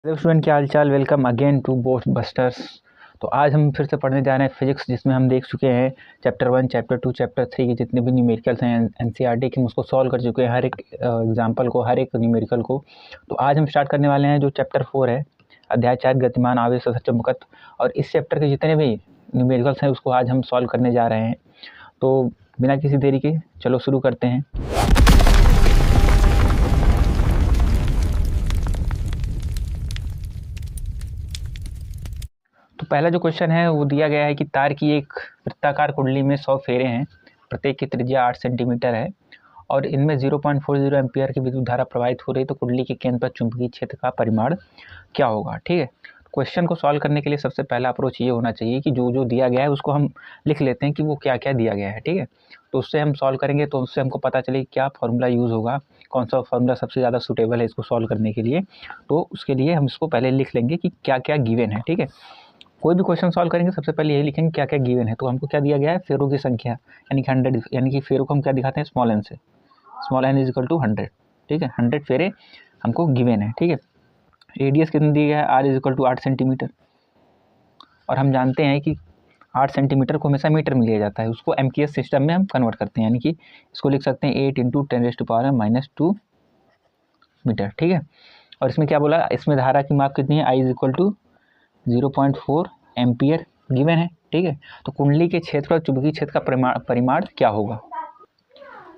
Hello student, क्या हाल चाल। Welcome again to both busters. तो आज हम फिर से पढ़ने जा रहे हैं फिजिक्स, जिसमें हम देख चुके हैं चैप्टर 1, चैप्टर 2, चैप्टर 3 के जितने भी न्यूमेरिकल्स हैं एनसीईआरटी के, हम उसको सॉल्व कर चुके हैं, हर एक एग्जाम्पल को, हर एक न्यूमेरिकल को। तो आज हम स्टार्ट करने वाले हैं जो चैप्टर 4 है, अध्याय 4 गतिमान आवेश और चुंबकत्व। और इस चैप्टर के जितने भी न्यूमेरिकल्स हैं उसको आज हम सॉल्व करने जा रहे हैं। तो बिना किसी देरी के चलो शुरू करते हैं। तो पहला जो क्वेश्चन है वो दिया गया है कि तार की एक वृत्ताकार कुंडली में 100 फेरे हैं, प्रत्येक की त्रिज्या 8 सेंटीमीटर है और इनमें 0.40 एम्पियर की विद्युत धारा प्रवाहित हो रही है। तो कुंडली के केंद्र पर चुंबकीय क्षेत्र का परिमाण क्या होगा। ठीक है, क्वेश्चन को सॉल्व करने के लिए सबसे पहला अप्रोच ये होना चाहिए कि जो जो दिया गया है उसको हम लिख लेते हैं कि वो क्या क्या दिया गया है। ठीक है, तो उससे हम सॉल्व करेंगे तो उससे हमको पता चले क्या फार्मूला यूज़ होगा, कौन सा फार्मूला सबसे ज़्यादा सूटेबल है इसको सॉल्व करने के लिए। तो उसके लिए हम इसको पहले लिख लेंगे कि क्या क्या गिवन है। ठीक है, कोई भी क्वेश्चन सॉल्व करेंगे सबसे पहले यही लिखेंगे क्या क्या गिवन है। तो हमको क्या दिया गया है, फेरों की संख्या यानी कि 100, यानी कि फेरों को हम क्या दिखाते हैं, स्मॉल एन से, small n is equal to 100। ठीक है, 100 फेरे हमको गिवन है। ठीक है, रेडियस कितना दिया गया है, r is equal to 8 centimetre. और हम जानते हैं कि 8 सेंटीमीटर को हमेशा मीटर में लिया जाता है, उसको एमकेएस सिस्टम में हम कन्वर्ट करते हैं, यानी कि इसको लिख सकते हैं 8 × 10⁻⁻² मीटर। ठीक है, और इसमें क्या बोला, इसमें धारा की माप कितनी है, I is equal to 0.4 ampere given है। ठीक है, तो कुंडली के क्षेत्र और चुंबकीय क्षेत्र का परिमाण क्या होगा।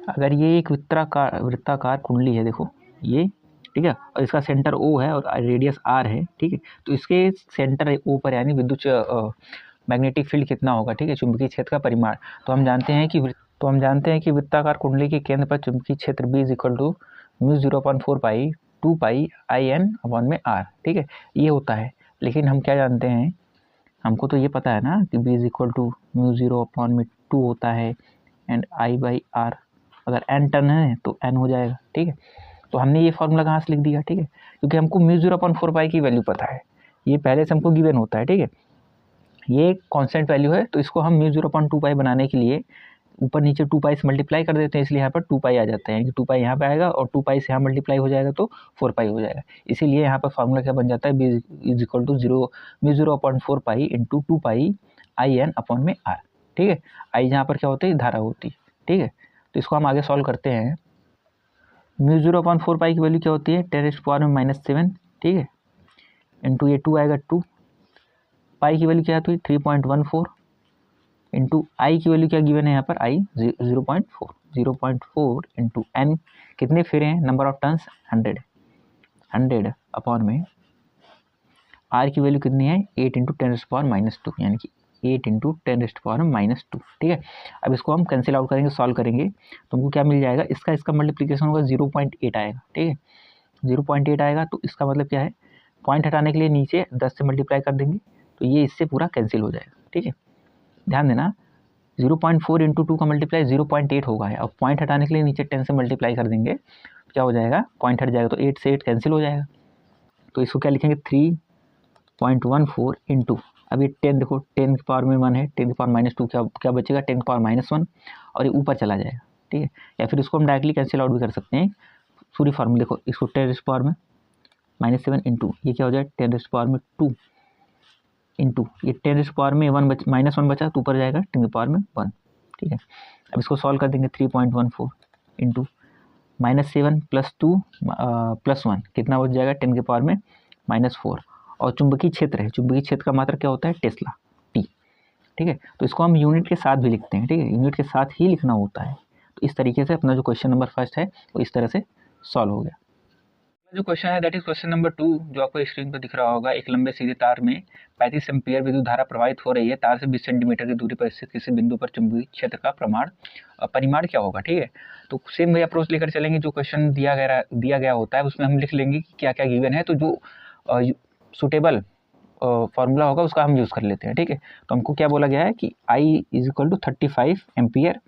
अगर ये एक वृत्ताकार कुंडली है, देखो ये, ठीक है, और इसका सेंटर O है और रेडियस R है। ठीक है, तो इसके सेंटर O पर यानी विद्युत मैग्नेटिक फील्ड कितना होगा। ठीक है, चुंबकीय क्षेत्र का परिमाण। तो हम जानते हैं कि वृत्ताकार कुंडली के केंद्र पर चुंबकीय क्षेत्र B is equal to μ0.4 2 pi IN/r। ठीक है, ये होता है। लेकिन हम क्या जानते हैं, हमको तो ये पता है ना कि B इज इक्वल टू μ0/2 होता है एंड I/r। अगर n टर्न है तो n हो जाएगा। ठीक है, तो हमने ये फॉर्मूला कहाँ से लिख दिया। ठीक है, क्योंकि हमको μ0/4 की वैल्यू पता है, ये पहले से हमको गिवन होता है। ठीक है, ये कांस्टेंट वैल्यू है, तो इसको हम μ0/2 बनाने के लिए ऊपर नीचे 2 पाई से मल्टीप्लाई कर देते हैं, इसलिए यहाँ पर 2 पाई आ जाता है, यानी कि 2 पाई यहाँ पे आएगा और 2 पाई से यहाँ मल्टीप्लाई हो जाएगा तो 4 पाई हो जाएगा। इसीलिए यहाँ पर फार्मूला क्या बन जाता है, B is equal to μ0/4 into 2 pi IN/r। ठीक है, आई यहाँ पर क्या होती है, धारा होती है। ठीक है, तो इसको हम आगे सॉल्व करते हैं। μ0/4 की वैल्यू क्या होती है, 10⁻⁻7। ठीक है, इंटू ये 2 आएगा 2, पाई की वैल्यू क्या होती है 3.14 इंटू आई की वैल्यू क्या गिवन है यहाँ पर, आई 0.4 इंटू एन, कितने फेरे हैं, नंबर ऑफ टर्न्स 100 अपॉन में आर की वैल्यू कितनी है 8 × 10⁻², यानी कि 8 × 10⁻²। ठीक है, अब इसको हम कैंसिल आउट करेंगे, सॉल्व करेंगे तो हमको क्या मिल जाएगा, इसका मल्टीप्लिकेशन होगा 0.8 आएगा। ठीक है, 0.8 आएगा, तो इसका मतलब क्या है, पॉइंट हटाने के लिए नीचे 10 से मल्टीप्लाई कर देंगे तो ये इससे पूरा कैंसिल हो जाएगा। ठीक है, ध्यान देना 0.4 इंटू 2 का मल्टीप्लाई 0.8 होगा है, और पॉइंट हटाने के लिए नीचे 10 से मल्टीप्लाई कर देंगे तो क्या हो जाएगा, पॉइंट हट जाएगा तो 8 से 8 कैंसिल हो जाएगा। तो इसको क्या लिखेंगे 3.14 इंटू, अब ये 10 देखो 10 की पावर में 1 है, 10 की पावर -2 क्या बचेगा, 10 की पावर -1 और ये ऊपर चला जाएगा। ठीक है, या फिर इसको हम डायरेक्टली कैंसिल आउट भी कर सकते हैं, पूरी फार्मूला देखो, इसको 10 की पावर में -7 इंटू ये क्या हो जाएगा 10 की पावर में 2 इंटू ये 10 की पावर में -1 बचा तो ऊपर जाएगा 10 की पावर में 1। ठीक है, अब इसको सॉल्व कर देंगे 3.14 इंटू -7 + 2 + 1 कितना बच जाएगा 10 की पावर में -4। और चुंबकीय क्षेत्र है, चुंबकीय क्षेत्र का मात्रक क्या होता है, टेस्ला टी। ठीक है, तो इसको हम यूनिट के साथ भी लिखते हैं। ठीक है, यूनिट के साथ ही लिखना होता है। तो इस तरीके से अपना जो क्वेश्चन नंबर 1 है वो इस तरह से सॉल्व हो गया। जो क्वेश्चन है दैट इज क्वेश्चन नंबर 2, जो आपको स्क्रीन पर दिख रहा होगा। एक लंबे सीधे तार में 35 एम्पीयर विद्युत धारा प्रवाहित हो रही है, तार से 20 सेंटीमीटर की दूरी पर स्थित किसी बिंदु पर चुंबकीय क्षेत्र का परिमाण क्या होगा। ठीक है, तो सेम वही अप्रोच लेकर चलेंगे, जो क्वेश्चन दिया गया होता है उसमें हम लिख लेंगे कि क्या क्या गिवन है, तो जो सुटेबल फार्मूला होगा उसका हम यूज़ कर लेते हैं। ठीक है, तो हमको क्या बोला गया है कि I is equal to 35 ampere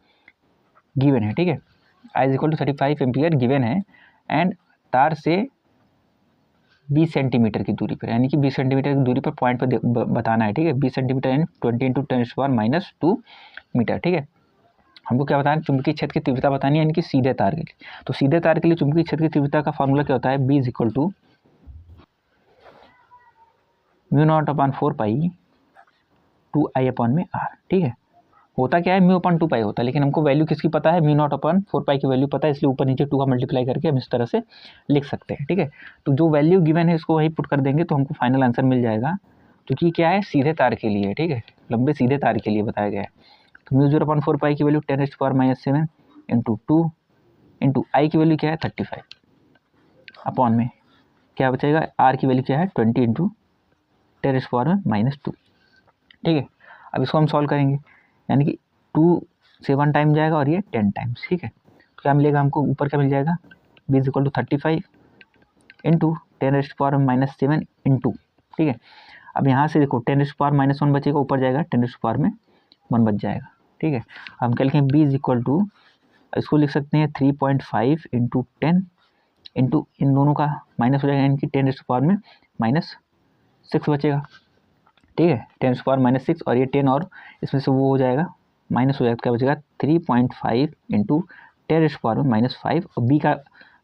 given है। ठीक है, I is equal to 35 ampere given है एंड तार से 20 सेंटीमीटर की दूरी पर, यानी कि 20 सेंटीमीटर की दूरी पर पॉइंट पर बताना है। ठीक है, 20 सेंटीमीटर यानी 20 × 10⁻² मीटर। ठीक है, हमको क्या बताना है, चुंबकीय क्षेत्र की तीव्रता बतानी है, यानी कि सीधे तार के लिए। तो सीधे तार के लिए चुंबकीय क्षेत्र की तीव्रता का फॉर्मूला क्या होता है, B is equal to mu not upon 4 pi 2i upon में r, ठीक है। होता क्या है, म्यू अपॉन 2 पाई होता है, लेकिन हमको वैल्यू किसकी पता है, म्यू नॉट अपॉन 4 पाई की वैल्यू पता है, इसलिए ऊपर नीचे 2 का मल्टीप्लाई करके हम इस तरह से लिख सकते हैं, ठीक है। तो जो वैल्यू गिवन है इसको वही पुट कर देंगे तो हमको फाइनल आंसर मिल जाएगा, क्योंकि क्या है, सीधे तार के लिए, ठीक है, लंबे सीधे तार के लिए बताया गया है। तो म्यू 0 अपॉन 4 पाई की वैल्यू 10⁻⁻⁷ इंटू 2 इंटू आई की वैल्यू क्या है 35 अपॉन में क्या बचेगा, आर की वैल्यू क्या है 20 इंटू 10⁻⁻², ठीक है। अब इसको हम सॉल्व करेंगे, यानी कि 2 से 1 टाइम जाएगा और ये 10 टाइम्स, ठीक है। तो क्या मिलेगा हमको, ऊपर क्या मिल जाएगा, b is equal to 35 into 10⁻⁻⁷ into, ठीक है। अब यहाँ से देखो 10⁻⁻1 बचेगा, ऊपर जाएगा 10⁻1 बच जाएगा, ठीक है। हम क्या लिखें, b इज इक्वल टू, इसको लिख सकते हैं 3.5 इंटू 10 इंटू इन दोनों का माइनस हो जाएगा, यानी कि 10⁻⁻6 बचेगा, ठीक है, 10⁻⁻6 और ये 10 और इसमें से वो हो जाएगा माइनस हो जाएगा, क्या बचेगा 3.5 इंटू 10⁻⁻5 और बी का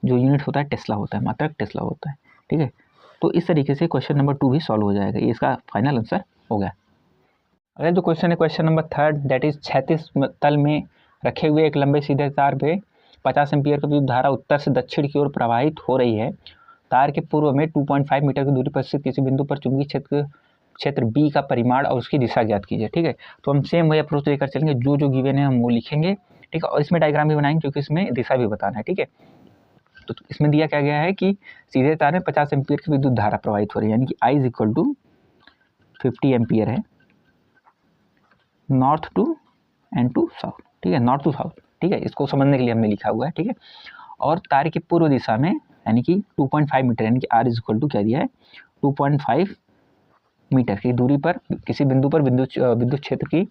जो यूनिट होता है टेस्ला होता है, मात्रक टेस्ला होता है, ठीक है। तो इस तरीके से क्वेश्चन नंबर 2 भी सॉल्व हो जाएगा, ये इसका फाइनल आंसर हो गया। अगला जो क्वेश्चन है क्वेश्चन नंबर 3 दैट इज 36 तल में रखे हुए एक लंबे सीधे तार पे 50 एम्पीयर की विद्युत धारा उत्तर से दक्षिण की ओर प्रवाहित हो रही है। तार के पूर्व में 2.5 मीटर की दूरी पर स्थित किसी बिंदु पर चुंबकीय क्षेत्र बी का परिमाण और उसकी दिशा ज्ञात कीजिए, ठीक है। तो हम सेम वही अप्रोच लेकर चलेंगे, जो गिवन है हम वो लिखेंगे, ठीक है, और इसमें डायग्राम भी बनाएंगे क्योंकि इसमें दिशा भी बताना है, ठीक है। तो इसमें दिया क्या गया है कि सीधे तार में 50 एम्पीयर की विद्युत धारा प्रवाहित हो रही है, यानी कि I is equal to 50 ampere है, north to end to south, ठीक है, नॉर्थ टू साउथ, ठीक है, इसको समझने के लिए हमने लिखा हुआ है, ठीक है। और तार की पूर्व दिशा में यानी कि 2.5 मीटर, यानी कि R इज इक्वल टू क्या दिया है 2.5 मीटर की दूरी पर किसी बिंदु पर विद्युत क्षेत्र की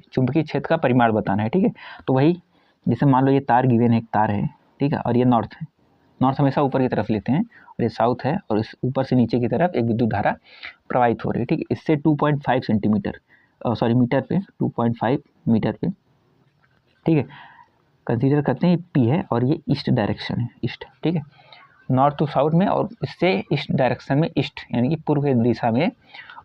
चुंबकीय क्षेत्र का परिमाण बताना है, ठीक है। तो वही जैसे मान लो ये तार गिवन है, एक तार है, ठीक है, और ये नॉर्थ है, नॉर्थ हमेशा ऊपर की तरफ लेते हैं, और ये साउथ है, और इस ऊपर से नीचे की तरफ एक विद्युत धारा प्रवाहित हो रही है, ठीक है। इससे 2.5 सेंटीमीटर मीटर पे 2.5 मीटर पे, ठीक है, कंसीडर करते हैं ये P है और ये ईस्ट डायरेक्शन है, ईस्ट, ठीक है, नॉर्थ टू साउथ में, और इससे ईस्ट डायरेक्शन में, ईस्ट यानी कि पूर्व की दिशा में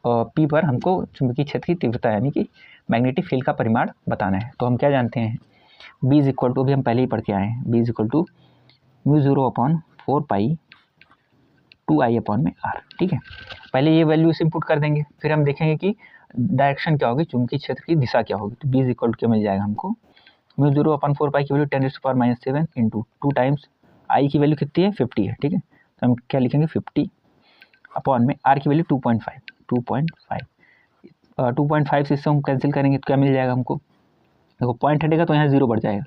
P पर हमको चुंबकीय क्षेत्र की तीव्रता यानी कि मैग्नेटिक फील्ड का परिमाण बताना है। तो हम क्या जानते हैं, B इज इक्वल टू, अभी हम पहले ही पढ़ के आए हैं, B is equal to mu 0 upon 4 pi 2i upon में r, ठीक है। पहले ये वैल्यू इसे इनपुट कर देंगे, फिर हम देखेंगे कि डायरेक्शन क्या होगी, चुंबकीय क्षेत्र की दिशा क्या होगी। तो B इज इक्वल टू क्या मिल जाएगा हमको, म्यू 0 अपॉन 4 पाई की वैल्यू 10⁻⁻7 इंटू 2 टाइम्स आई की वैल्यू कितनी है 50 है, ठीक है। तो हम क्या लिखेंगे 50 अपॉन में आर की वैल्यू 2.5 से इससे हम कैंसिल करेंगे तो क्या मिल जाएगा हमको, देखो पॉइंट हटेगा तो यहाँ 0 बढ़ जाएगा,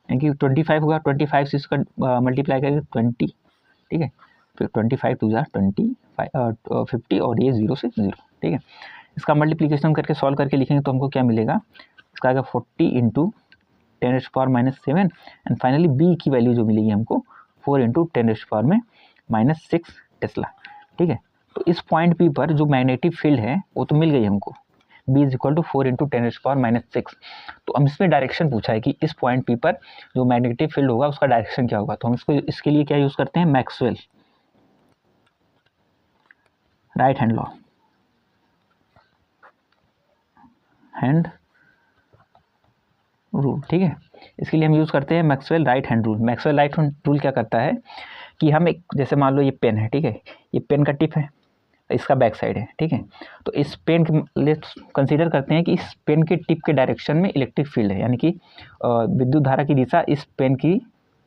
यानी कि 25 होगा, 25 से इसका मल्टीप्लाई करेंगे 20, ठीक है, फिर 25 टू 50 और ये 0 से 0, ठीक है। इसका मल्टीप्लिकेशन करके सॉल्व करके लिखेंगे तो हमको क्या मिलेगा, इसका आएगा 40 इंटू 10⁻⁻7 एंड फाइनली बी की वैल्यू जो मिलेगी हमको 4 इंटू 10⁻⁻6 टेस्ला, ठीक है। तो इस पॉइंट पी पर जो मैग्नेटिक फील्ड है वो तो मिल गई हमको, B is equal to 4 into 10⁻⁻6। तो हम इसमें डायरेक्शन पूछा है कि इस पॉइंट पी पर जो मैग्नेटिक फील्ड होगा उसका डायरेक्शन क्या होगा। तो हम इसके लिए क्या यूज़ करते हैं, Maxwell right hand law, hand rule, ठीक है। इसके लिए हम यूज़ करते हैं Maxwell right hand rule. Maxwell right hand rule क्या करता है कि हम एक, जैसे मान लो ये पेन है, ठीक है, ये पेन का टिप है, इसका बैक साइड है, ठीक है। तो इस पेन के लिए कंसीडर करते हैं कि इस पेन के टिप के डायरेक्शन में इलेक्ट्रिक फील्ड है, यानी कि विद्युत धारा की दिशा इस पेन की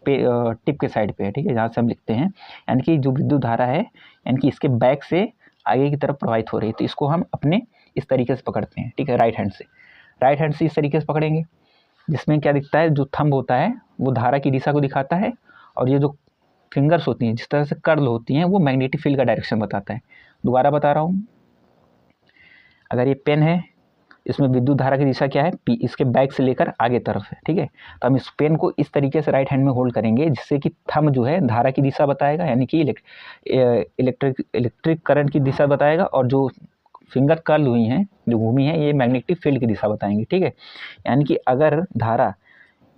टिप के साइड पे है, ठीक है, जहाँ से हम लिखते हैं, यानी कि जो विद्युत धारा है यानी कि इसके बैक से आगे की तरफ प्रवाहित हो रही है। तो इसको हम अपने इस तरीके से पकड़ते हैं, ठीक है, राइट हैंड से इस तरीके से पकड़ेंगे, जिसमें क्या दिखता है, जो थंब होता है वो धारा की दिशा को दिखाता है, और ये जो फिंगर्स होती हैं जिस तरह से कर्ल होती हैं वो मैग्नेटिक फील्ड का डायरेक्शन बताता है। दोबारा बता रहा हूँ, अगर ये पेन है इसमें विद्युत धारा की दिशा क्या है P, इसके बैक से लेकर आगे तरफ है, ठीक है। तो हम इस पेन को इस तरीके से राइट हैंड में होल्ड करेंगे जिससे कि थंब जो है धारा की दिशा बताएगा, यानी कि इलेक्ट्रिक करंट की दिशा बताएगा, और जो फिंगर कर्ल हुई हैं जो घूमी हैं ये मैग्नेटिक फील्ड की दिशा बताएंगे, ठीक है। यानी कि अगर धारा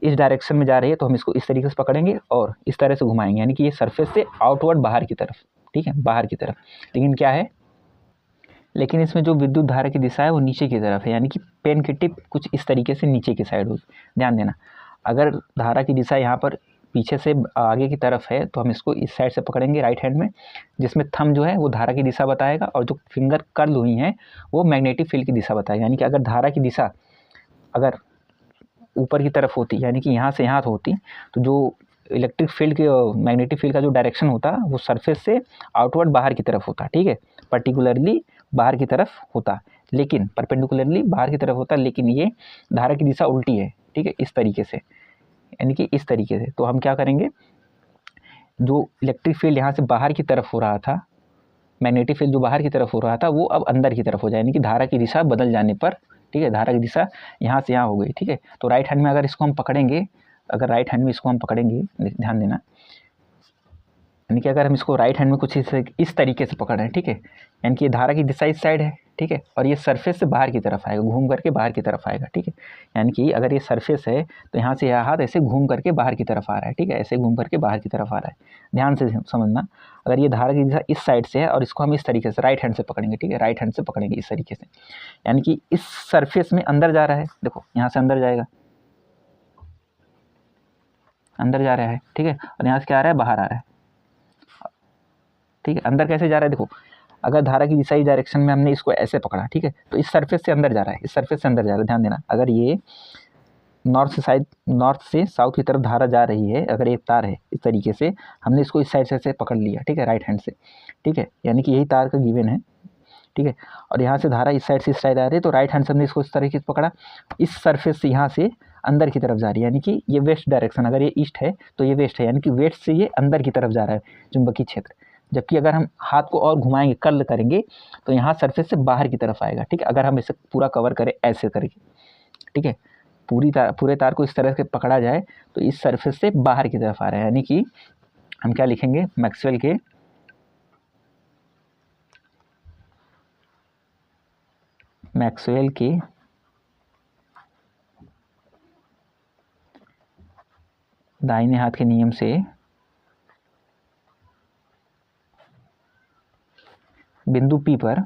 इस डायरेक्शन में जा रही है तो हम इसको इस तरीके से पकड़ेंगे और इस तरह से घुमाएंगे, यानी कि ये सरफेस से आउटवर्ड बाहर की तरफ, ठीक है, बाहर की तरफ। लेकिन क्या है लेकिन इसमें जो विद्युत धारा की दिशा है वो नीचे की तरफ है, यानी कि पेन की टिप कुछ इस तरीके से नीचे की साइड होगी। ध्यान देना, अगर धारा की दिशा यहाँ पर पीछे से आगे की तरफ है तो हम इसको इस साइड से पकड़ेंगे राइट हैंड में, जिसमें थंब जो है वो धारा की दिशा बताएगा और जो फिंगर कर्ल हुई हैं वो मैग्नेटिक फील्ड की दिशा बताएगा। यानी कि अगर धारा की दिशा अगर ऊपर की तरफ होती, यानी कि यहाँ से यहाँ होती, तो जो इलेक्ट्रिक फील्ड के मैग्नेटिक फील्ड का जो डायरेक्शन होता वो सरफेस से आउटवर्ड बाहर की तरफ होता, ठीक है, पर्टिकुलरली बाहर की तरफ होता, लेकिन परपेंडिकुलरली बाहर की तरफ होता, लेकिन ये धारा की दिशा उल्टी है, ठीक है, इस तरीके से, यानी कि इस तरीके से। तो हम क्या करेंगे, जो इलेक्ट्रिक फील्ड यहाँ से बाहर की तरफ हो रहा था, मैग्नेटिक फील्ड जो बाहर की तरफ हो रहा था वो अब अंदर की तरफ हो जाए, यानी कि धारा की दिशा बदल जाने पर, ठीक है, धारा की दिशा यहाँ से यहाँ हो गई, ठीक है। तो राइट हैंड में अगर इसको हम पकड़ेंगे, अगर राइट हैंड में इसको हम पकड़ेंगे, ध्यान देना, यानी कि अगर हम इसको राइट हैंड में कुछ इस तरीके से पकड़ रहे हैं, ठीक है, यानी कि ये धारा की दिशा इस साइड है, ठीक है, और ये सरफेस से बाहर की तरफ आएगा, घूम करके बाहर की तरफ आएगा, ठीक है, यानी कि अगर ये सरफेस है तो यहाँ से यह हाथ ऐसे घूम करके बाहर की तरफ आ रहा है, ठीक है, ऐसे घूम करके बाहर की तरफ आ रहा है। ध्यान से समझना, अगर ये धारा की दिशा इस साइड से है और इसको हम इस तरीके से राइट हैंड से पकड़ेंगे, ठीक है, राइट हैंड से पकड़ेंगे इस तरीके से, यानी कि इस सरफेस में अंदर जा रहा है, देखो यहाँ से अंदर जाएगा, अंदर जा रहा है, ठीक है, और यहाँ से क्या आ रहा है, बाहर आ रहा है, ठीक है। अंदर कैसे जा रहा है, देखो, अगर धारा की दिशा इस डायरेक्शन में हमने इसको ऐसे पकड़ा, ठीक है, तो इस सरफेस से अंदर जा रहा है, इस सरफेस से अंदर जा रहा है। ध्यान देना, अगर ये नॉर्थ से साउथ की तरफ धारा जा रही है, अगर एक तार है इस तरीके से, हमने इसको इस साइड से ऐसे पकड़ लिया, ठीक है, राइट हैंड से, ठीक है, यानी कि यही तार का गिवन है, ठीक है, और यहाँ से धारा इस साइड से इस साइड आ रही है, तो राइट हैंड से हमने इसको इस तरीके से पकड़ा, इस सरफेस से यहाँ से अंदर की तरफ जा रही है, यानी कि ये वेस्ट डायरेक्शन, अगर ये ईस्ट है तो ये वेस्ट है, यानी कि वेस्ट से ये अंदर की तरफ जा रहा है चुंबकीय क्षेत्र। जबकि अगर हम हाथ को और घुमाएंगे, कर्ल करेंगे, तो यहाँ सरफेस से बाहर की तरफ आएगा, ठीक है, अगर हम इसे पूरा कवर करें ऐसे करके, ठीक है, पूरे तार को इस तरह से पकड़ा जाए तो इस सरफेस से बाहर की तरफ आ रहा है, यानी कि हम क्या लिखेंगे, मैक्सवेल के दाहिने हाथ के नियम से बिंदु P पर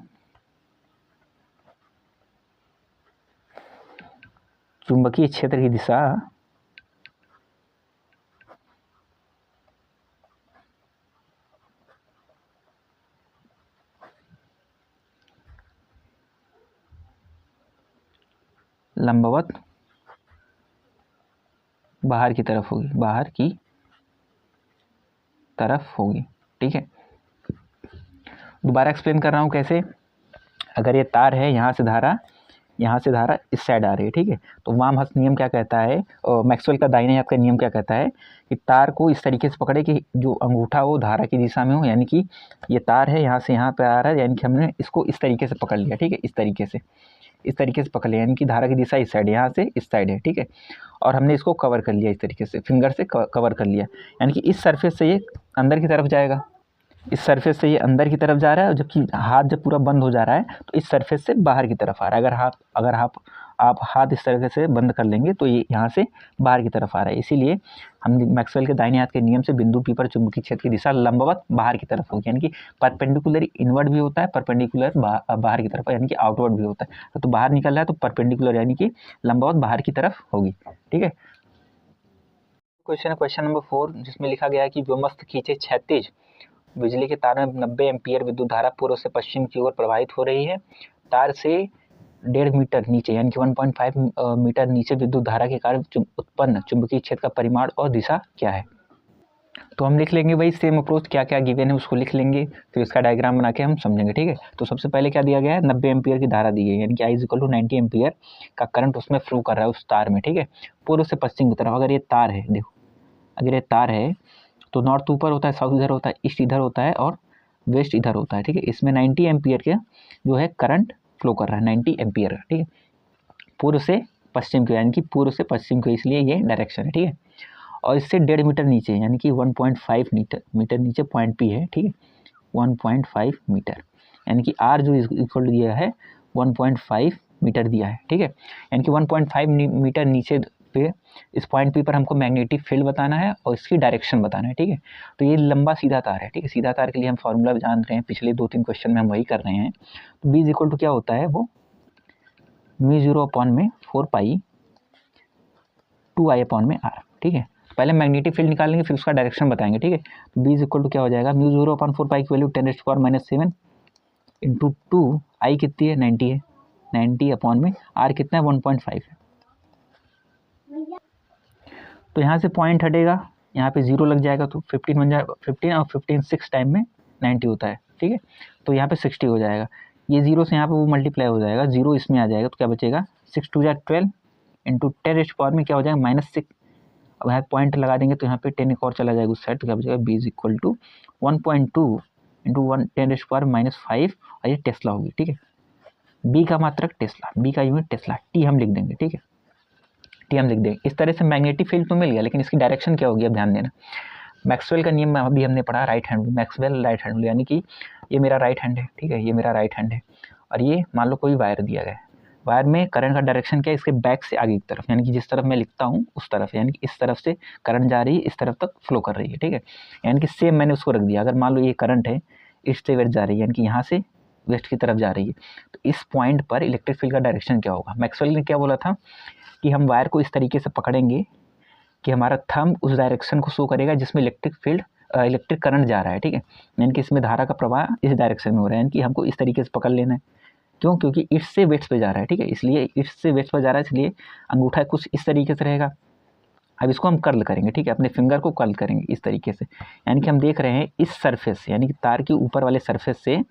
चुंबकीय क्षेत्र की दिशा लंबवत बाहर की तरफ होगी, ठीक है। दोबारा एक्सप्लेन कर रहा हूँ कैसे। अगर ये तार है, यहाँ से धारा इस साइड आ रही है, ठीक है, तो वाम हस्त नियम क्या कहता है, और मैक्सवेल का दाहिने हाथ का नियम क्या कहता है कि तार को इस तरीके से पकड़े कि जो अंगूठा हो धारा की दिशा में हो, यानी कि ये तार है यहाँ से यहाँ पे आ रहा है, यानी कि हमने इसको इस तरीके से पकड़ लिया, ठीक है, इस तरीके से पकड़ लिया, यानी कि धारा की दिशा इस साइड, यहाँ से इस साइड है, ठीक है, और हमने इसको कवर कर लिया इस तरीके से, फिंगर से कवर कर लिया, यानी कि इस सरफेस से ये अंदर की तरफ जाएगा, इस सरफेस से ये अंदर की तरफ जा रहा है, और जबकि हाथ जब पूरा बंद हो जा रहा है तो इस सरफेस से बाहर की तरफ आ रहा है। अगर आप हाथ इस तरीके से बंद कर लेंगे तो ये यहाँ से बाहर की तरफ आ रहा है। इसीलिए हम मैक्सवेल के दाहिने हाथ के नियम से बिंदु P पर चुंबकीय क्षेत्र की दिशा लंबवत बाहर की तरफ होगी, यानी कि परपेंडिकुलर इनवर्ड भी होता है, परपेंडिकुलर बाहर की तरफ, यानी कि आउटवर्ड भी होता है। तो बाहर निकल रहा है तो परपेंडिकुलर, यानी कि लंबवत बाहर की तरफ होगी, ठीक है। क्वेश्चन नंबर 4, जिसमें लिखा गया है कि व्योमस्थ खींचे क्षैतिज बिजली के तार में 90 एम्पीयर विद्युत धारा पूर्व से पश्चिम की ओर प्रवाहित हो रही है। तार से 1.5 मीटर नीचे, यानी कि 1.5 मीटर नीचे विद्युत धारा के कारण उत्पन्न चुंबकीय क्षेत्र का परिमाण और दिशा क्या है। तो हम लिख लेंगे वही सेम अप्रोच, क्या क्या गिवन है उसको लिख लेंगे, फिर इसका डायग्राम बना के हम समझेंगे, ठीक है। तो सबसे पहले क्या दिया गया है, 90 एम्पीयर की धारा दी है, यानी कि I = 90 एम्पीयर का करंट उसमें फ्लो कर रहा है उस तार में, ठीक है, पूर्व से पश्चिम की तरफ। अगर ये तार है, देखो, अगर ये तार है तो नॉर्थ ऊपर होता है, साउथ इधर होता है, ईस्ट इधर होता है और वेस्ट इधर होता है, ठीक है। इसमें 90 एम्पीयर के जो है करंट फ्लो कर रहा है, 90 एम्पीयर, ठीक है, पूर्व से पश्चिम की, यानी कि पूर्व से पश्चिम की, इसलिए ये डायरेक्शन है, ठीक है। और इससे 1.5 मीटर नीचे, यानी कि 1.5 मीटर नीचे पॉइंट P है, ठीक है, 1.5 मीटर, यानी कि R जो इक्वल दिया है 1.5 मीटर दिया है, ठीक है, यानी कि 1.5 मीटर नीचे पे, इस पॉइंट पी पर हमको मैग्नेटिक फील्ड बताना है और इसकी डायरेक्शन बताना है, ठीक है। तो ये लंबा सीधा तार है, ठीक है। सीधा तार के लिए हम फॉर्मूला जान रहे हैं, पिछले 2-3 क्वेश्चन में हम वही कर रहे हैं। तो बी इज इक्वल टू क्या होता है, वो μ0/4 पाई 2I/r, ठीक है। पहले मैग्नेटिक फील्ड निकालेंगे, फिर उसका डायरेक्शन बताएंगे, ठीक है। तो बी इज इक्वल टू क्या हो जाएगा, μ0/4 पाई की वैल्यू 10⁻⁻7 इंटू 2, आई कितनी है 90 है, 90 आर कितना है 1.5 है। तो यहाँ से पॉइंट हटेगा, यहाँ पे 0 लग जाएगा, तो 15 बन जाएगा, 15 और 15 6 टाइम में 90 होता है, ठीक है। तो यहाँ पे 60 हो जाएगा, ये 0 से यहाँ पे वो मल्टीप्लाई हो जाएगा, 0 इसमें आ जाएगा, तो क्या बचेगा 6 2 12 इंटू 10⁻⁻ में क्या हो जाएगा -6। अब यहाँ पॉइंट लगा देंगे तो यहाँ पे 10 एक और चला जाएगा उस साइड, तो क्या बचेगा B is equal to 1.2 into 10⁻⁻5 और ये टेस्ला होगी, ठीक है। बी का मात्रक टेस्ला, बी का यूनिट टेस्ला, टी हम लिख देंगे, ठीक है, टी हम लिख देंगे। इस तरह से मैग्नेटिक फील्ड तो मिल गया, लेकिन इसकी डायरेक्शन क्या होगी अब ध्यान देना। मैक्सवेल का नियम अभी हमने पढ़ा, right hand, Maxwell right hand, यानी कि ये मेरा राइट हैंड है, ठीक है, ये मेरा राइट हैंड है, और ये मान लो कोई वायर दिया गया है, वायर में करंट का डायरेक्शन क्या है, इसके बैक से आगे की तरफ, यानी कि जिस तरफ मैं लिखता हूँ उस तरफ, यानी कि इस तरफ से करंट जा रही है, इस तरफ तक फ्लो कर रही है, ठीक है। यानी कि सेम मैंने उसको रख दिया, अगर मान लो ये करंट है, ईस्ट से वेस्ट जा रही है, यानी कि यहाँ से वेस्ट की तरफ जा रही है, तो इस पॉइंट पर इलेक्ट्रिक फील्ड का डायरेक्शन क्या होगा। मैक्सवेल ने क्या बोला था कि हम वायर को इस तरीके से पकड़ेंगे कि हमारा थंब उस डायरेक्शन को शो करेगा जिसमें इलेक्ट्रिक करंट जा रहा है, ठीक है। यानी कि इसमें धारा का प्रवाह इस डायरेक्शन में हो रहा है, यानी कि हमको इस तरीके से पकड़ लेना है। क्यों, क्योंकि ईस्ट से वेस्ट पे जा रहा है, ठीक है, इसलिए ईस्ट से वेस्ट पे जा रहा है, इसलिए अंगूठा कुछ इस तरीके से रहेगा। अब इसको हम कर्ल करेंगे, ठीक है, अपने फिंगर को कर्ल करेंगे इस तरीके से, यानी कि हम देख रहे हैं इस सरफेस, यानी कि तार के ऊपर वाले सरफेस से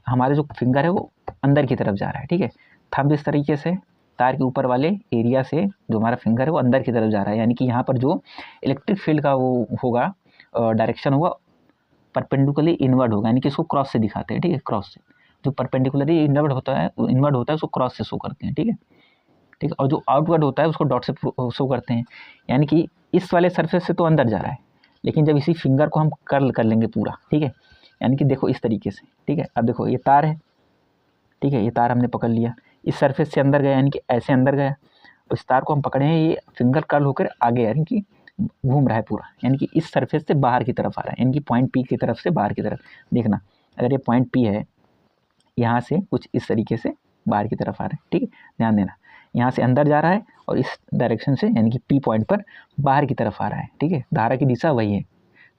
हमारे जो फिंगर है वो अंदर की तरफ जा रहा है, ठीक है। थंब इस तरीके से तार के ऊपर वाले एरिया से जो हमारा फिंगर है वो अंदर की तरफ जा रहा है, यानी कि यहाँ पर जो इलेक्ट्रिक फील्ड का वो होगा डायरेक्शन होगा परपेंडिकुलरली इनवर्ड होगा, यानी कि इसको क्रॉस से दिखाते हैं, ठीक है, क्रॉस से, जो परपेंडिकुलरली इनवर्ड होता है उसको क्रॉस से शो करते हैं, ठीक है, ठीक है। और जो आउटवर्ड होता है उसको डॉट से शो करते हैं, यानी कि इस वाले सरफेस से तो अंदर जा रहा है, लेकिन जब इसी फिंगर को हम कर्ल कर लेंगे पूरा, ठीक है, यानी कि देखो इस तरीके से, ठीक है। अब देखो ये तार है, ठीक है, ये तार हमने पकड़ लिया, इस सरफेस से अंदर गया, यानी कि ऐसे अंदर गया, और इस तार को हम पकड़े हैं, ये फिंगर कर्ल होकर आगे, यानी कि घूम रहा है पूरा, यानी कि इस सरफेस से बाहर की तरफ आ रहा है, यानी कि पॉइंट पी की तरफ से बाहर की तरफ। देखना, अगर ये पॉइंट पी है, यहाँ से कुछ इस तरीके से बाहर की तरफ आ रहा है, ठीक है, ध्यान देना, यहाँ से अंदर जा रहा है और इस डायरेक्शन से, यानी कि पी पॉइंट पर बाहर की तरफ आ रहा है, ठीक है। धारा की दिशा वही है,